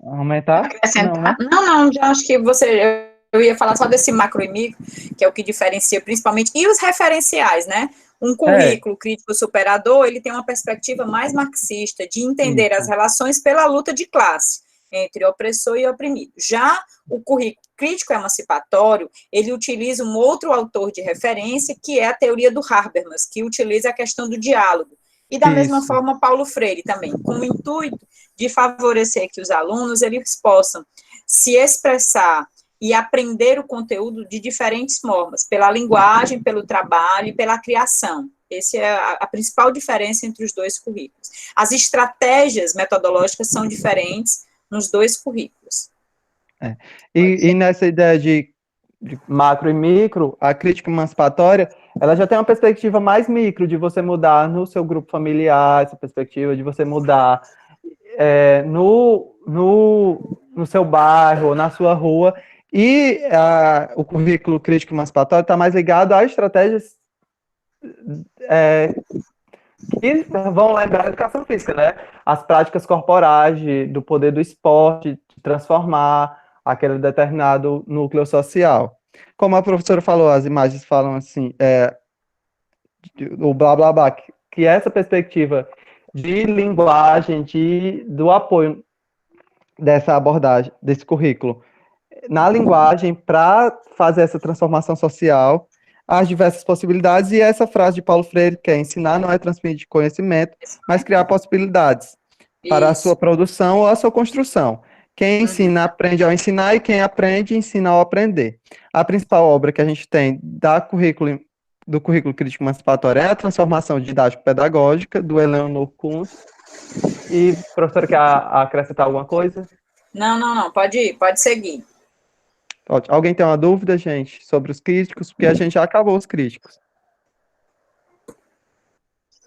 aumentar? Não, já acho que eu ia falar só desse macro e micro, que é o que diferencia principalmente, e os referenciais, né? Um currículo crítico superador, ele tem uma perspectiva mais marxista, de entender as relações pela luta de classe, entre opressor e oprimido. Já o currículo crítico emancipatório, ele utiliza um outro autor de referência, que é a teoria do Habermas, que utiliza a questão do diálogo. E da mesma forma, Paulo Freire também, com o intuito de favorecer que os alunos eles possam se expressar e aprender o conteúdo de diferentes formas, pela linguagem, pelo trabalho e pela criação. Essa é a principal diferença entre os dois currículos. As estratégias metodológicas são diferentes nos dois currículos. E nessa ideia de macro e micro, a crítica emancipatória, ela já tem uma perspectiva mais micro, de você mudar no seu grupo familiar, essa perspectiva de você mudar no seu bairro, na sua rua, e o currículo crítico emancipatório está mais ligado a estratégias que vão lembrar a educação física, né? As práticas corporais, do poder do esporte, de transformar aquele determinado núcleo social. Como a professora falou, as imagens falam assim, o blá blá blá, que essa perspectiva de linguagem, do apoio dessa abordagem, desse currículo, na linguagem, para fazer essa transformação social, as diversas possibilidades, e essa frase de Paulo Freire, que é ensinar não é transmitir conhecimento, mas criar possibilidades para a sua produção ou a sua construção. Quem ensina, aprende ao ensinar, e quem aprende, ensina ao aprender. A principal obra que a gente tem do currículo crítico emancipatório é a Transformação Didático-Pedagógica, do Eleanor Kuntz. E, professora, quer acrescentar alguma coisa? Não, pode ir, pode seguir. Alguém tem uma dúvida, gente, sobre os críticos? Porque a gente já acabou os críticos.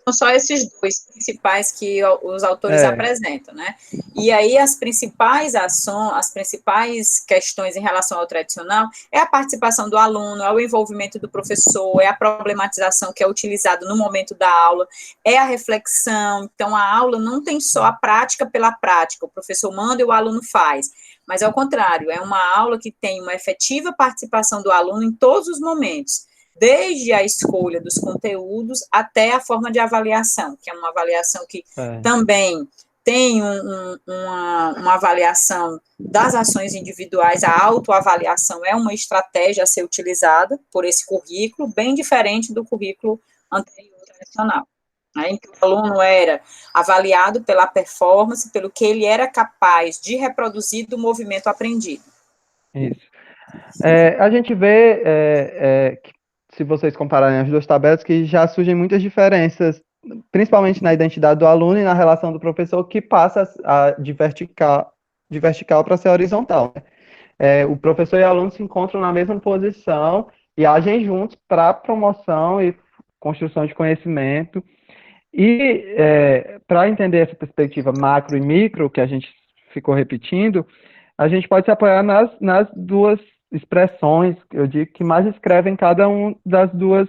São só esses dois principais que os autores apresentam, né? E aí as principais ações, as principais questões em relação ao tradicional é a participação do aluno, é o envolvimento do professor, é a problematização que é utilizada no momento da aula, é a reflexão. Então, a aula não tem só a prática pela prática, o professor manda e o aluno faz, mas ao contrário, é uma aula que tem uma efetiva participação do aluno em todos os momentos, desde a escolha dos conteúdos até a forma de avaliação, que é uma avaliação que também tem uma avaliação das ações individuais. A autoavaliação é uma estratégia a ser utilizada por esse currículo, bem diferente do currículo anterior tradicional, né, em que o aluno era avaliado pela performance, pelo que ele era capaz de reproduzir do movimento aprendido. Isso. A gente vê que, se vocês compararem as duas tabelas, que já surgem muitas diferenças, principalmente na identidade do aluno e na relação do professor, que passa de vertical para ser horizontal, né? O professor e o aluno se encontram na mesma posição e agem juntos para promoção e construção de conhecimento. E para entender essa perspectiva macro e micro, que a gente ficou repetindo, a gente pode se apoiar nas duas expressões, eu digo, que mais escrevem cada uma das duas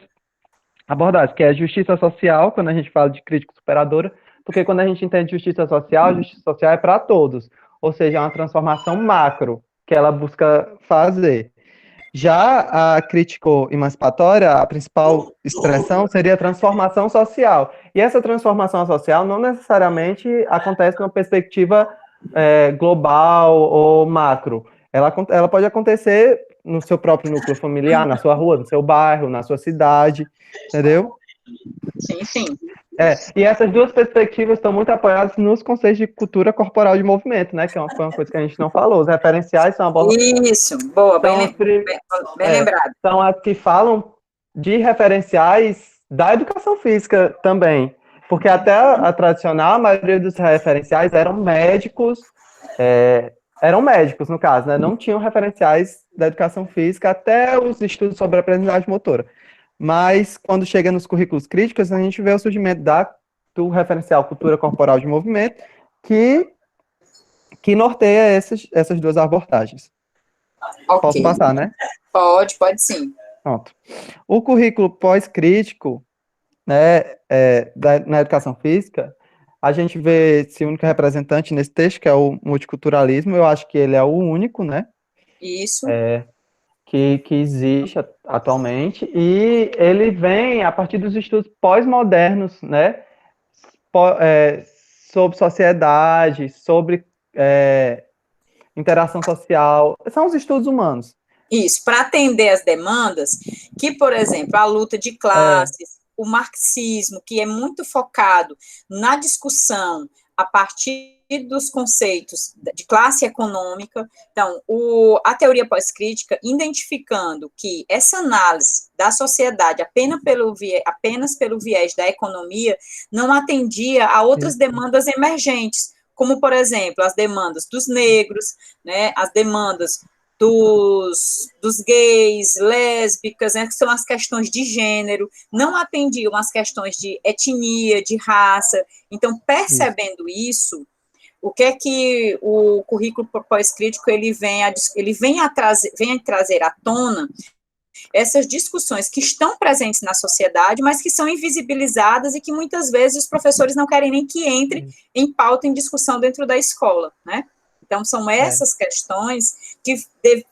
abordagens, que é a justiça social, quando a gente fala de crítica superadora, porque quando a gente entende justiça social é para todos, ou seja, é uma transformação macro que ela busca fazer. Já a crítico-emancipatória, a principal expressão seria a transformação social. E essa transformação social não necessariamente acontece numa perspectiva global ou macro. Ela pode acontecer no seu próprio núcleo familiar, na sua rua, no seu bairro, na sua cidade, entendeu? Sim. E essas duas perspectivas estão muito apoiadas nos conceitos de cultura corporal de movimento, né? Que foi uma coisa que a gente não falou. Os referenciais são Isso, boa, bem lembrado. São as que falam de referenciais da educação física também. Porque até a tradicional, a maioria dos referenciais eram médicos, no caso, né? Não tinham referenciais da educação física, até os estudos sobre a aprendizagem motora. Mas, quando chega nos currículos críticos, a gente vê o surgimento do referencial cultura corporal de movimento, que norteia essas duas abordagens. Okay. Posso passar, né? Pode sim. Pronto. O currículo pós-crítico, né, na educação física, a gente vê esse único representante nesse texto, que é o multiculturalismo. Eu acho que ele é o único, né? Isso. Que existe atualmente, e ele vem a partir dos estudos pós-modernos, né, sobre sociedade, sobre interação social, são os estudos humanos. Isso, para atender as demandas, que, por exemplo, a luta de classes, o marxismo, que é muito focado na discussão a partir dos conceitos de classe econômica. Então, a teoria pós-crítica, identificando que essa análise da sociedade apenas pelo viés da economia não atendia a outras demandas emergentes, como, por exemplo, as demandas dos negros, né, as demandas dos gays, lésbicas, né, que são as questões de gênero, não atendiam as questões de etnia, de raça. Então, percebendo isso, o que é que o currículo pós-crítico ele vem a trazer à tona essas discussões que estão presentes na sociedade, mas que são invisibilizadas e que muitas vezes os professores não querem nem que entre em pauta, em discussão dentro da escola, né? Então, são essas questões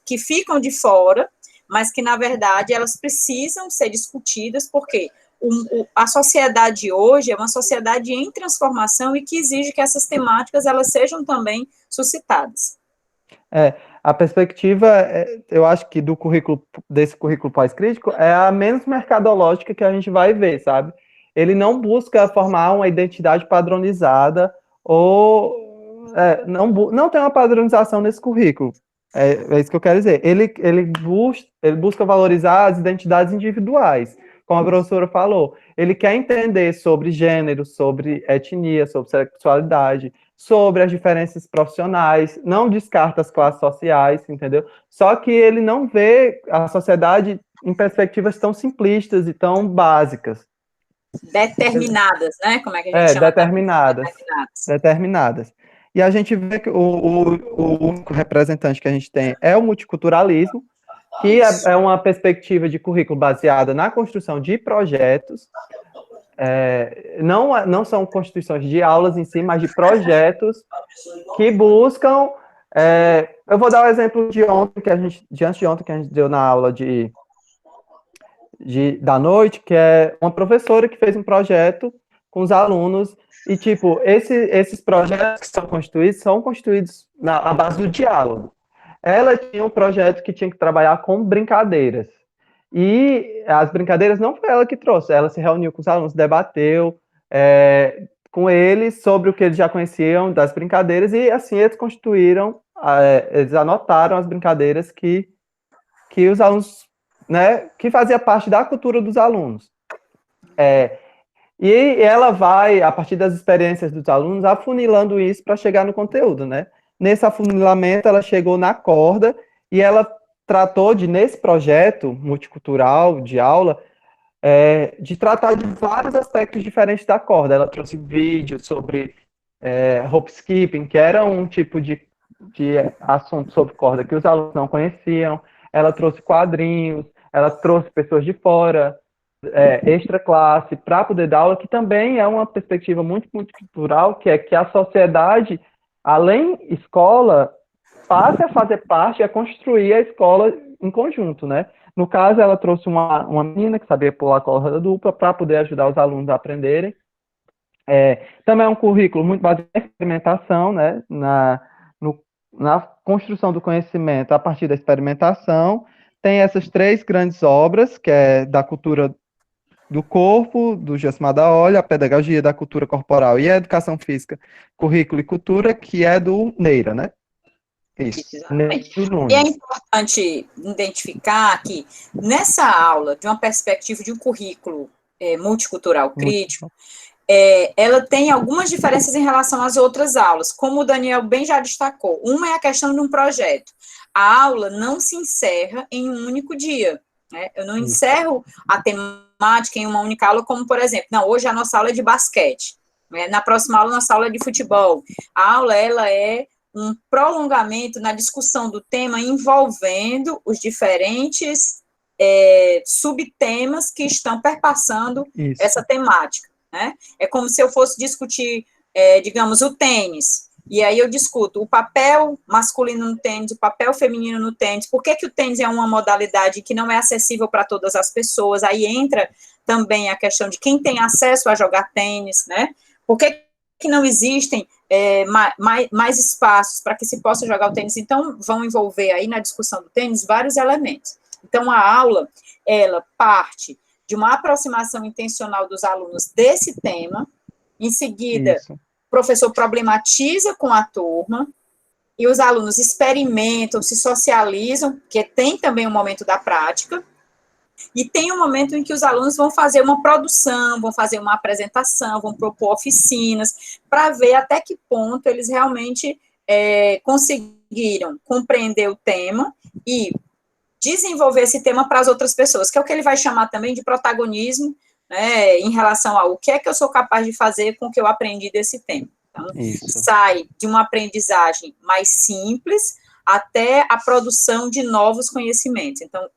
que ficam de fora, mas que, na verdade, elas precisam ser discutidas, porque a sociedade hoje é uma sociedade em transformação e que exige que essas temáticas elas sejam também suscitadas. A perspectiva, eu acho que desse currículo pós-crítico é a menos mercadológica que a gente vai ver, sabe? Ele não busca formar uma identidade padronizada ou não tem uma padronização nesse currículo. É isso que eu quero dizer. Ele busca valorizar as identidades individuais, como a professora falou. Ele quer entender sobre gênero, sobre etnia, sobre sexualidade, sobre as diferenças profissionais, não descarta as classes sociais, entendeu? Só que ele não vê a sociedade em perspectivas tão simplistas e tão básicas. Determinadas, né? Como é que a gente chama? Determinadas. E a gente vê que o único representante que a gente tem é o multiculturalismo, que é uma perspectiva de currículo baseada na construção de projetos, não são constituições de aulas em si, mas de projetos que buscam... eu vou dar o exemplo de anteontem, que a gente deu na aula da noite, que é uma professora que fez um projeto com os alunos, e, tipo, esses projetos que são constituídos na base do diálogo. Ela tinha um projeto que tinha que trabalhar com brincadeiras. E as brincadeiras não foi ela que trouxe, ela se reuniu com os alunos, debateu com eles sobre o que eles já conheciam das brincadeiras, e assim eles anotaram as brincadeiras que os alunos, né, que fazia parte da cultura dos alunos. E ela vai, a partir das experiências dos alunos, afunilando isso para chegar no conteúdo, né? Nesse afunilamento, ela chegou na corda e ela tratou nesse projeto multicultural de aula, de tratar de vários aspectos diferentes da corda. Ela trouxe vídeos sobre rope skipping, que era um tipo de assunto sobre corda que os alunos não conheciam. Ela trouxe quadrinhos, ela trouxe pessoas de fora, extra classe, para poder dar aula, que também é uma perspectiva muito cultural, que é que a sociedade, além escola, passe a fazer parte, a construir a escola em conjunto, né? No caso, ela trouxe uma menina que sabia pular corda dupla para poder ajudar os alunos a aprenderem. Também é um currículo muito baseado em experimentação, né? Na construção do conhecimento a partir da experimentação. Tem essas 3 grandes obras, que é da cultura do corpo, do Gilcimar da Olha, a pedagogia da cultura corporal e a educação física, currículo e cultura, que é do Neira, né? Isso, exatamente. E é importante identificar que nessa aula, de uma perspectiva de um currículo multicultural crítico, ela tem algumas diferenças em relação às outras aulas, como o Daniel bem já destacou. Uma é a questão de um projeto. A aula não se encerra em um único dia, né? Eu não encerro a temática em uma única aula, como, por exemplo, hoje a nossa aula é de basquete, né? Na próxima aula, nossa aula é de futebol. A aula, ela é um prolongamento na discussão do tema envolvendo os diferentes subtemas que estão perpassando essa temática, né? É como se eu fosse discutir, digamos, o tênis, e aí eu discuto o papel masculino no tênis, o papel feminino no tênis, por que o tênis é uma modalidade que não é acessível para todas as pessoas, aí entra também a questão de quem tem acesso a jogar tênis, né? Por que não existem mais espaços para que se possa jogar o tênis? Então, vão envolver aí na discussão do tênis vários elementos. Então, a aula, ela parte de uma aproximação intencional dos alunos desse tema, em seguida, o professor problematiza com a turma, e os alunos experimentam, se socializam, porque tem também um momento da prática, e tem um momento em que os alunos vão fazer uma produção, vão fazer uma apresentação, vão propor oficinas, para ver até que ponto eles realmente conseguiram compreender o tema e desenvolver esse tema para as outras pessoas, que é o que ele vai chamar também de protagonismo, né, em relação ao que é que eu sou capaz de fazer com o que eu aprendi desse tema. Então, sai de uma aprendizagem mais simples até a produção de novos conhecimentos. Então,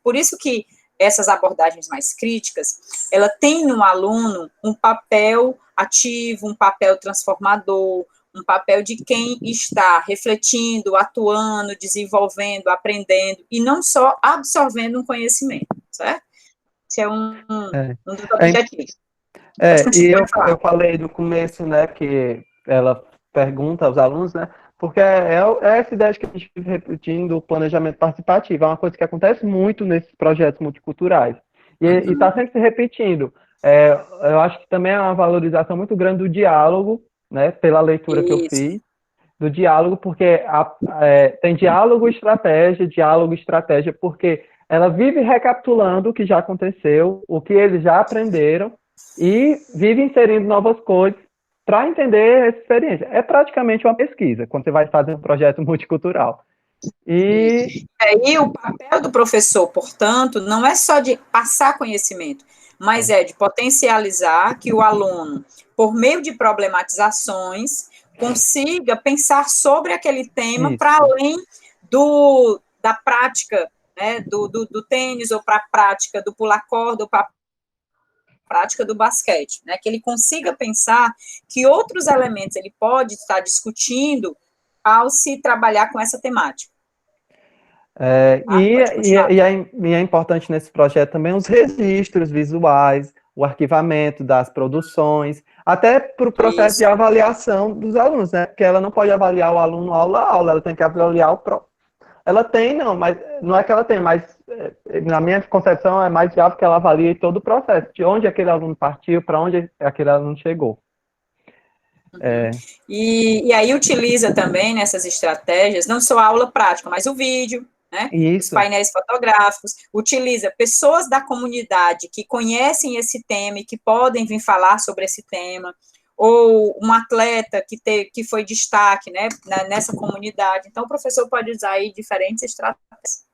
por isso que essas abordagens mais críticas, ela tem no aluno um papel ativo, um papel transformador, um papel de quem está refletindo, atuando, desenvolvendo, aprendendo, e não só absorvendo um conhecimento, certo? Esse é um dos objetivos. E eu falei no começo, né, que ela pergunta aos alunos, né, porque é essa ideia que a gente vive repetindo, o planejamento participativo, é uma coisa que acontece muito nesses projetos multiculturais, e está sempre se repetindo. Eu acho que também é uma valorização muito grande do diálogo, né, pela leitura que eu fiz, do diálogo, porque tem diálogo, estratégia, porque ela vive recapitulando o que já aconteceu, o que eles já aprenderam, e vive inserindo novas coisas para entender essa experiência. É praticamente uma pesquisa, quando você vai fazer um projeto multicultural. E aí o papel do professor, portanto, não é só de passar conhecimento, mas é de potencializar que o aluno, por meio de problematizações, consiga pensar sobre aquele tema para além da prática, né, do tênis, ou para a prática do pular corda, ou para a prática do basquete, né, que ele consiga pensar que outros elementos ele pode estar discutindo ao se trabalhar com essa temática. E é importante nesse projeto também os registros visuais, o arquivamento das produções, até para o processo de avaliação dos alunos, né? Porque ela não pode avaliar o aluno aula a aula, ela tem que avaliar o próprio. Ela tem, mas não é que ela tem, mas na minha concepção é mais viável que ela avalie todo o processo, de onde aquele aluno partiu, para onde aquele aluno chegou. E aí utiliza também nessas estratégias, não só a aula prática, mas o vídeo, né? Os painéis fotográficos, utiliza pessoas da comunidade que conhecem esse tema e que podem vir falar sobre esse tema, ou um atleta que foi destaque, né, nessa comunidade. Então, o professor pode usar aí diferentes estratégias.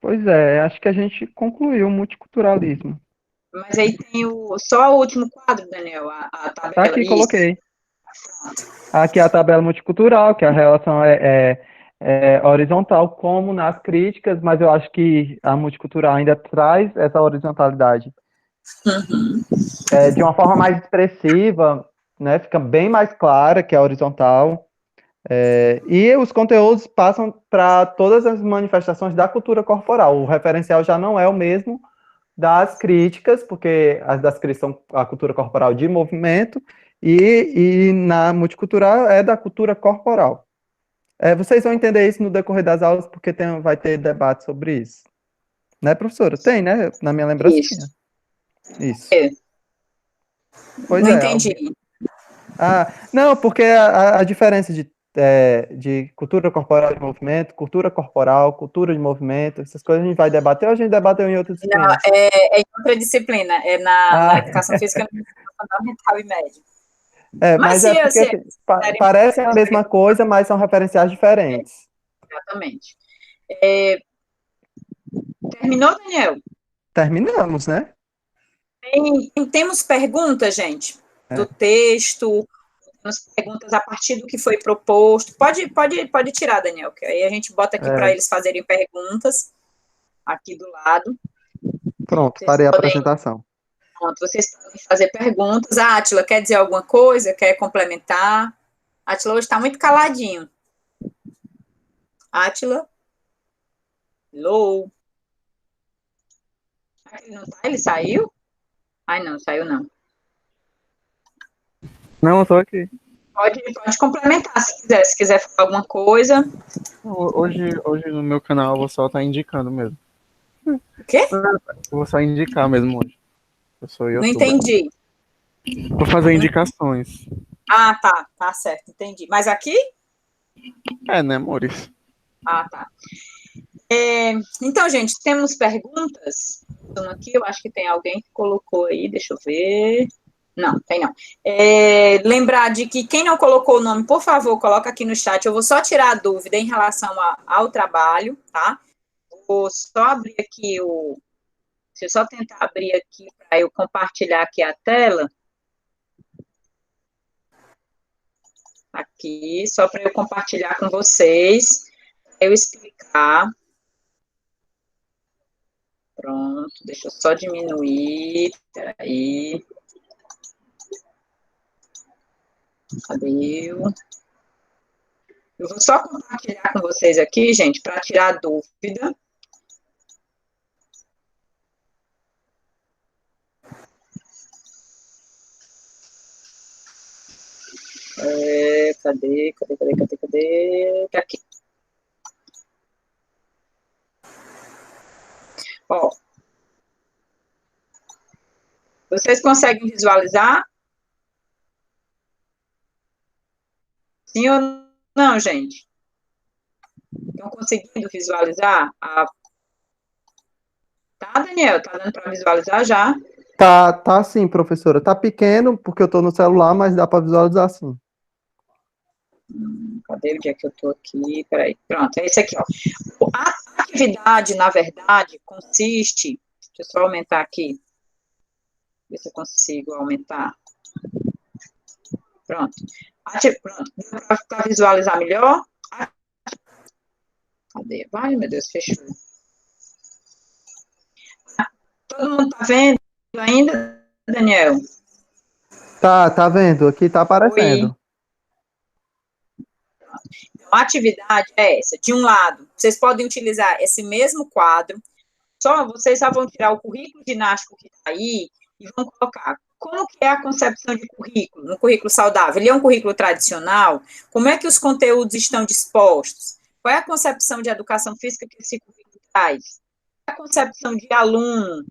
Pois é, acho que a gente concluiu o multiculturalismo. Mas aí tem só o último quadro, Daniel, a tabela. Tá aqui, coloquei. Aqui a tabela multicultural, que a relação é horizontal, como nas críticas, mas eu acho que a multicultural ainda traz essa horizontalidade. De uma forma mais expressiva, né? Fica bem mais clara que a horizontal. E os conteúdos passam para todas as manifestações da cultura corporal. O referencial já não é o mesmo das críticas, porque as das críticas são a cultura corporal de movimento, e na multicultural é da cultura corporal. Vocês vão entender isso no decorrer das aulas, porque vai ter debate sobre isso. Né, professora? Tem, né? Na minha lembrança tinha. Isso. Pois não entendi. Não, porque a diferença de cultura corporal de movimento, cultura corporal, cultura de movimento, essas coisas a gente vai debater ou a gente debateu em outra disciplina? Não, é em outra disciplina, na educação física fundamental e média. Mas porque parecem a mesma coisa, mas são referenciais diferentes. Exatamente. Terminou, Daniel? Terminamos, né? Temos perguntas, gente, do texto, temos perguntas a partir do que foi proposto. Pode tirar, Daniel, que aí a gente bota aqui para eles fazerem perguntas, aqui do lado. Pronto, parei a apresentação. Pronto, vocês podem fazer perguntas. A Átila quer dizer alguma coisa? Quer complementar? A Átila hoje está muito caladinho. Átila? Hello? Ele não tá? Ele saiu? Ai, não, saiu não. Não, eu tô aqui. Pode complementar se quiser falar alguma coisa. Hoje no meu canal eu vou só estar indicando mesmo. O quê? Eu vou só indicar mesmo hoje. Eu sou YouTuber. Não entendi. Vou fazer indicações. Tá certo, entendi. Mas aqui? Né, amores? Tá. Então, gente, temos perguntas. Aqui, eu acho que tem alguém que colocou aí, deixa eu ver. Não, tem não. Lembrar de que quem não colocou o nome, por favor, coloca aqui no chat. Eu vou só tirar a dúvida em relação ao trabalho, tá? Vou só abrir aqui Deixa eu só tentar abrir aqui para eu compartilhar aqui a tela. Aqui, só para eu compartilhar com vocês, eu explicar. Pronto, deixa eu só diminuir. Peraí. Cadê eu? Eu vou só compartilhar com vocês aqui, gente, para tirar dúvida. Cadê? Tá aqui. Ó. Vocês conseguem visualizar? Sim ou não, gente? Estão conseguindo visualizar? Tá, Daniel? Tá dando para visualizar já? Tá sim, professora. Tá pequeno, porque eu tô no celular, mas dá para visualizar sim. Cadê o dia que eu tô aqui? Peraí, pronto, é esse aqui, ó. A atividade, na verdade, consiste... Deixa eu só aumentar aqui. Ver se eu consigo aumentar. Pronto. Pronto. Para visualizar melhor. Cadê? Vai, meu Deus, fechou. Todo mundo tá vendo ainda, Daniel? Tá vendo? Aqui tá aparecendo. Oi. Então, a atividade é essa. De um lado, vocês podem utilizar esse mesmo quadro, vocês só vão tirar o currículo didático que está aí e vão colocar como que é a concepção de currículo, no currículo saudável. Ele é um currículo tradicional? Como é que os conteúdos estão dispostos? Qual é a concepção de educação física que esse currículo traz? Qual é a concepção de aluno?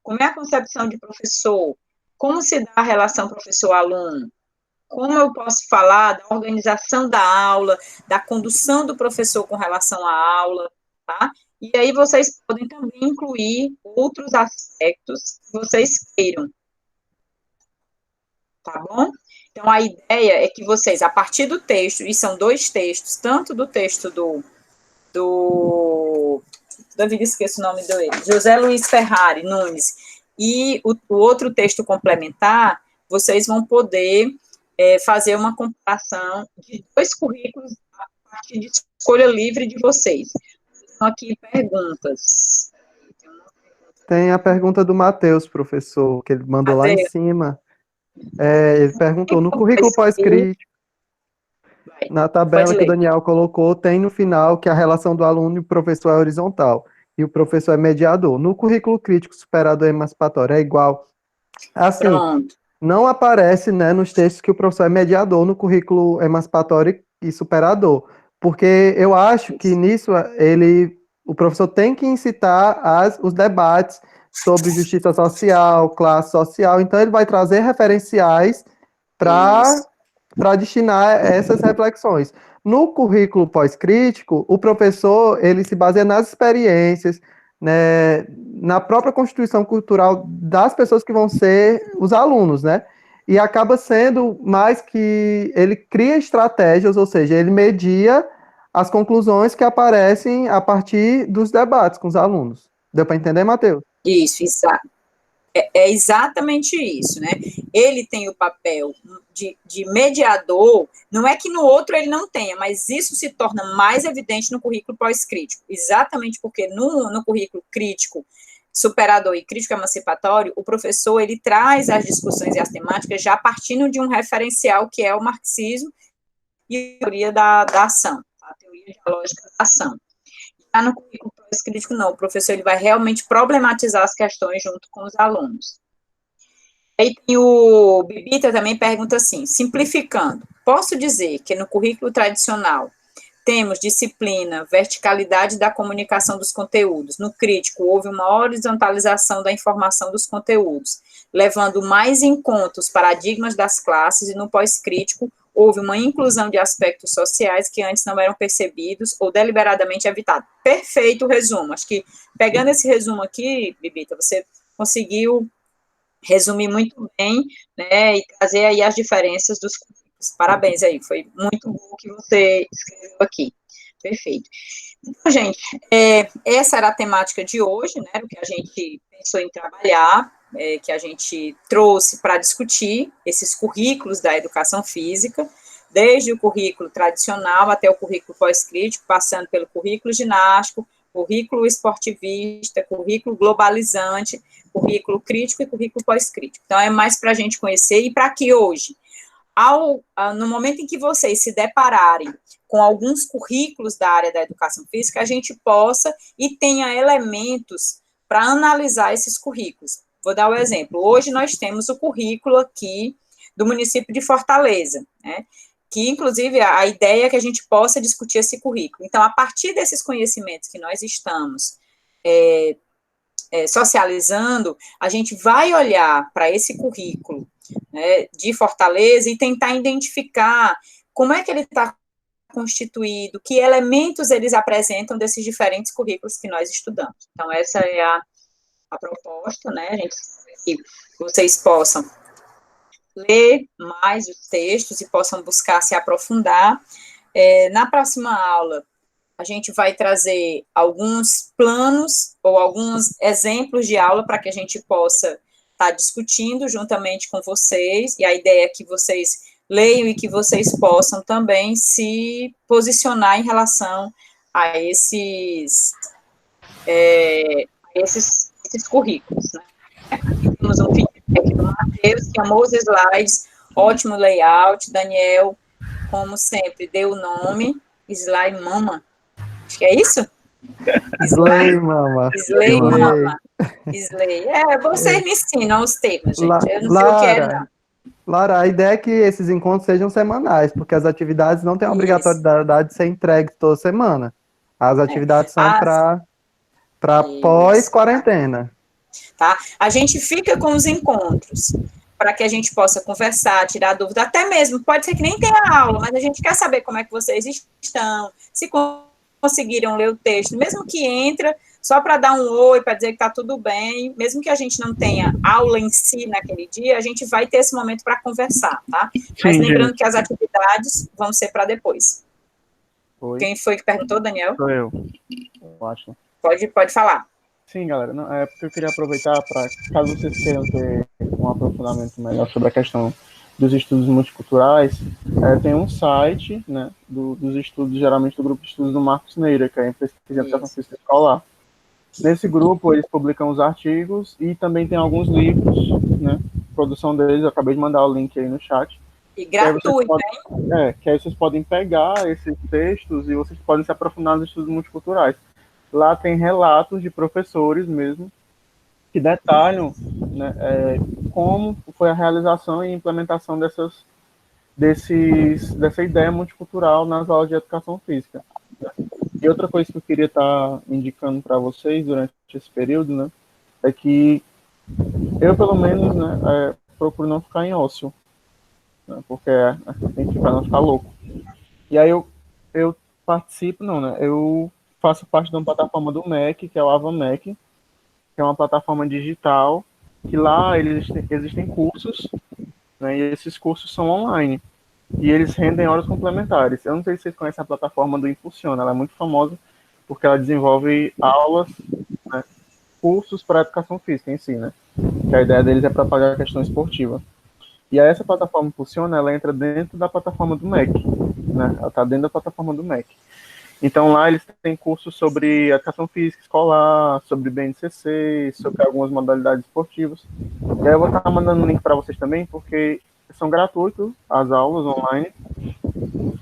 Como é a concepção de professor? Como se dá a relação professor-aluno? Como eu posso falar da organização da aula, da condução do professor com relação à aula, tá? E aí vocês podem também incluir outros aspectos que vocês queiram, tá bom? Então, a ideia é que vocês, a partir do texto, e são 2 textos, tanto do texto David, esqueço o nome dele, José Luiz Ferrari Nunes, e o outro texto complementar, vocês vão poder fazer uma comparação de 2 currículos a partir de escolha livre de vocês. Então, aqui, perguntas. Tem a pergunta do Matheus, professor, que ele mandou lá em cima. Ele perguntou, no currículo pós-crítico, na tabela que o Daniel colocou, tem no final que a relação do aluno e o professor é horizontal, e o professor é mediador. No currículo crítico superador emancipatório é igual. Assim, Pronto. não aparece, né, nos textos que o professor é mediador no currículo emancipatório e superador, porque eu acho que nisso o professor tem que incitar os debates sobre justiça social, classe social, então ele vai trazer referenciais para destinar essas reflexões. No currículo pós-crítico, o professor ele se baseia nas experiências, né, na própria constituição cultural das pessoas que vão ser os alunos, né? E acaba sendo mais que ele cria estratégias, ou seja, ele media as conclusões que aparecem a partir dos debates com os alunos. Deu para entender, Matheus? Isso, exato. É exatamente isso, né? Ele tem o papel de mediador, não é que no outro ele não tenha, mas isso se torna mais evidente no currículo pós-crítico, exatamente porque no currículo crítico, superador e crítico emancipatório, o professor, ele traz as discussões e as temáticas já partindo de um referencial que é o marxismo e a teoria da ação, a teoria dialógica da ação. No currículo pós-crítico, não, o professor ele vai realmente problematizar as questões junto com os alunos. Aí tem o Bibita também pergunta assim, simplificando, posso dizer que no currículo tradicional temos disciplina, verticalidade da comunicação dos conteúdos, no crítico houve uma horizontalização da informação dos conteúdos, levando mais em conta os paradigmas das classes, e no pós-crítico houve uma inclusão de aspectos sociais que antes não eram percebidos ou deliberadamente evitados. Perfeito o resumo. Acho que, pegando esse resumo aqui, Bibita, você conseguiu resumir muito bem, né, e trazer aí as diferenças dos currículos. Parabéns aí, foi muito bom o que você escreveu aqui. Perfeito. Então, gente, essa era a temática de hoje, né, o que a gente pensou em trabalhar, que a gente trouxe para discutir esses currículos da educação física, desde o currículo tradicional até o currículo pós-crítico, passando pelo currículo ginástico, currículo esportivista, currículo globalizante, currículo crítico e currículo pós-crítico. Então, é mais para a gente conhecer e para que hoje, no momento em que vocês se depararem com alguns currículos da área da educação física, a gente possa e tenha elementos para analisar esses currículos. Vou dar o exemplo. Hoje nós temos o currículo aqui do município de Fortaleza, né? Que, inclusive, a ideia é que a gente possa discutir esse currículo. Então, a partir desses conhecimentos que nós estamos socializando, a gente vai olhar para esse currículo, né, de Fortaleza e tentar identificar como é que ele está constituído, que elementos eles apresentam desses diferentes currículos que nós estudamos. Então, essa é a proposta, né, a gente que vocês possam ler mais os textos e possam buscar se aprofundar. Na próxima aula, a gente vai trazer alguns planos ou alguns exemplos de aula para que a gente possa estar discutindo juntamente com vocês, e a ideia é que vocês leiam e que vocês possam também se posicionar em relação a esses currículos, né? Aqui temos um feedback do Matheus, que amou os slides, ótimo layout. Daniel, como sempre, deu o nome, Slide Mama, acho que é isso? Slay, mama. Slay Mama. Slay. Vocês me ensinam os termos, gente. Eu não sei o que é, não. Lara, a ideia é que esses encontros sejam semanais, porque as atividades não têm a obrigatoriedade de ser entregues toda semana. As atividades são para pós-quarentena. Tá? A gente fica com os encontros para que a gente possa conversar, tirar dúvida, até mesmo, pode ser que nem tenha aula, mas a gente quer saber como é que vocês estão, se conseguiram ler o texto, mesmo que entra, só para dar um oi, para dizer que está tudo bem, mesmo que a gente não tenha aula em si naquele dia, a gente vai ter esse momento para conversar, tá? Mas sim, lembrando que as atividades vão ser para depois. Oi. Quem foi que perguntou, Daniel? Sou eu acho. Pode falar. Sim, galera, é porque eu queria aproveitar para, caso vocês queiram ter um aprofundamento melhor sobre a questão dos estudos multiculturais, tem um site, né, dos estudos, geralmente do grupo de estudos do Marcos Neira, que é em pesquisa de educação física escolar. Nesse grupo, eles publicam os artigos e também tem alguns livros, né, produção deles, eu acabei de mandar o link aí no chat. E gratuito, hein? Que aí vocês podem pegar esses textos e vocês podem se aprofundar nos estudos multiculturais. Lá tem relatos de professores mesmo, que detalham, né, como foi a realização e implementação dessa ideia multicultural nas aulas de educação física. E outra coisa que eu queria estar indicando para vocês durante esse período, né, é que eu, pelo menos, né, procuro não ficar em ócio, né, porque tem que para não ficar louco. E aí eu participo, eu faço parte de uma plataforma do MEC, que é o AvaMEC, que é uma plataforma digital, que lá existem cursos, né, e esses cursos são online, e eles rendem horas complementares. Eu não sei se vocês conhecem a plataforma do Impulsiona, ela é muito famosa, porque ela desenvolve aulas, né, cursos para educação física em si, né, que a ideia deles é propagar a questão esportiva. E aí essa plataforma Impulsiona, ela entra dentro da plataforma do MEC, né, ela está dentro da plataforma do MEC. Então, lá eles têm cursos sobre educação física escolar, sobre BNCC, sobre algumas modalidades esportivas. E aí eu vou estar mandando um link para vocês também, porque são gratuitos as aulas online,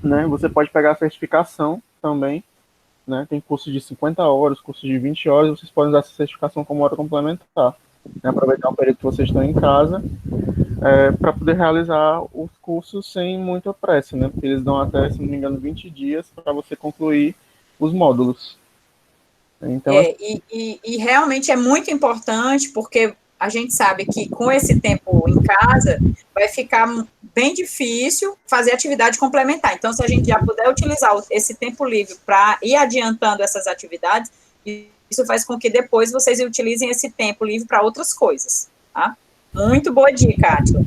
né? Você pode pegar a certificação também, né? Tem cursos de 50 horas, cursos de 20 horas, vocês podem usar essa certificação como hora complementar. Né? Aproveitar o período que vocês estão em casa, para poder realizar os cursos sem muita pressa, né? Porque eles dão até, se não me engano, 20 dias para você concluir os módulos. Então, e realmente é muito importante, porque a gente sabe que com esse tempo em casa vai ficar bem difícil fazer atividade complementar. Então, se a gente já puder utilizar esse tempo livre para ir adiantando essas atividades, isso faz com que depois vocês utilizem esse tempo livre para outras coisas, tá? Muito boa dica, Átila.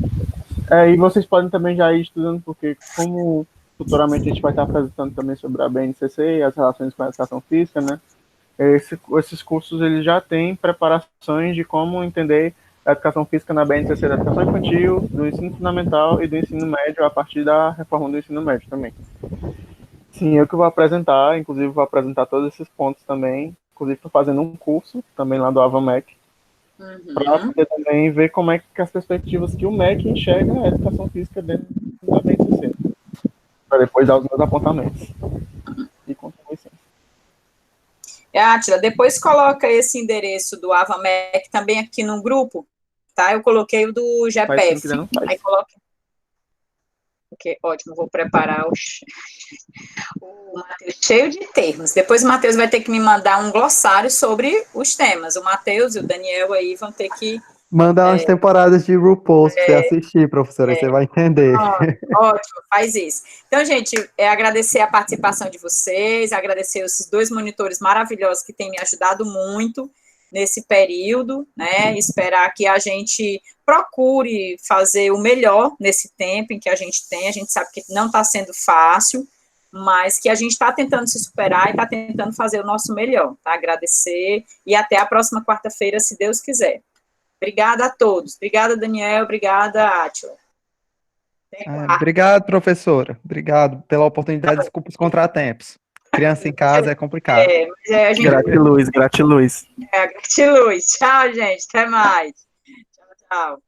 E vocês podem também já ir estudando, porque como futuramente a gente vai estar apresentando também sobre a BNCC e as relações com a educação física, né? Esses cursos eles já têm preparações de como entender a educação física na BNCC da educação infantil, do ensino fundamental e do ensino médio, a partir da reforma do ensino médio também. Sim, eu que vou apresentar, inclusive vou apresentar todos esses pontos também, inclusive estou fazendo um curso também lá do AvaMec, para poder também ver como é que as perspectivas que o MEC enxerga a educação física dentro da BNCC, para depois dar os meus apontamentos e contribuições. Átila, depois coloca esse endereço do AvaMec também aqui no grupo, tá? Eu coloquei o do GPF. Aí coloca. Ok, ótimo, vou preparar o Matheus cheio de termos. Depois o Matheus vai ter que me mandar um glossário sobre os temas. O Matheus e o Daniel aí vão ter que mandar umas temporadas de RuPaul's pra você assistir, professora, aí você vai entender. Ótimo, faz isso. Então, gente, agradecer a participação de vocês, agradecer esses 2 monitores maravilhosos que têm me ajudado muito nesse período, né? Esperar que a gente procure fazer o melhor nesse tempo em que a gente tem. A gente sabe que não está sendo fácil, mas que a gente está tentando se superar e está tentando fazer o nosso melhor, tá? Agradecer e até a próxima quarta-feira, se Deus quiser. Obrigada a todos. Obrigada, Daniel. Obrigada, Átila. Obrigado, professora. Obrigado pela oportunidade. Desculpa os contratempos. Criança em casa é complicado. A gente... Gratiluz. Gratiluz. Tchau, gente. Até mais. Tchau, tchau.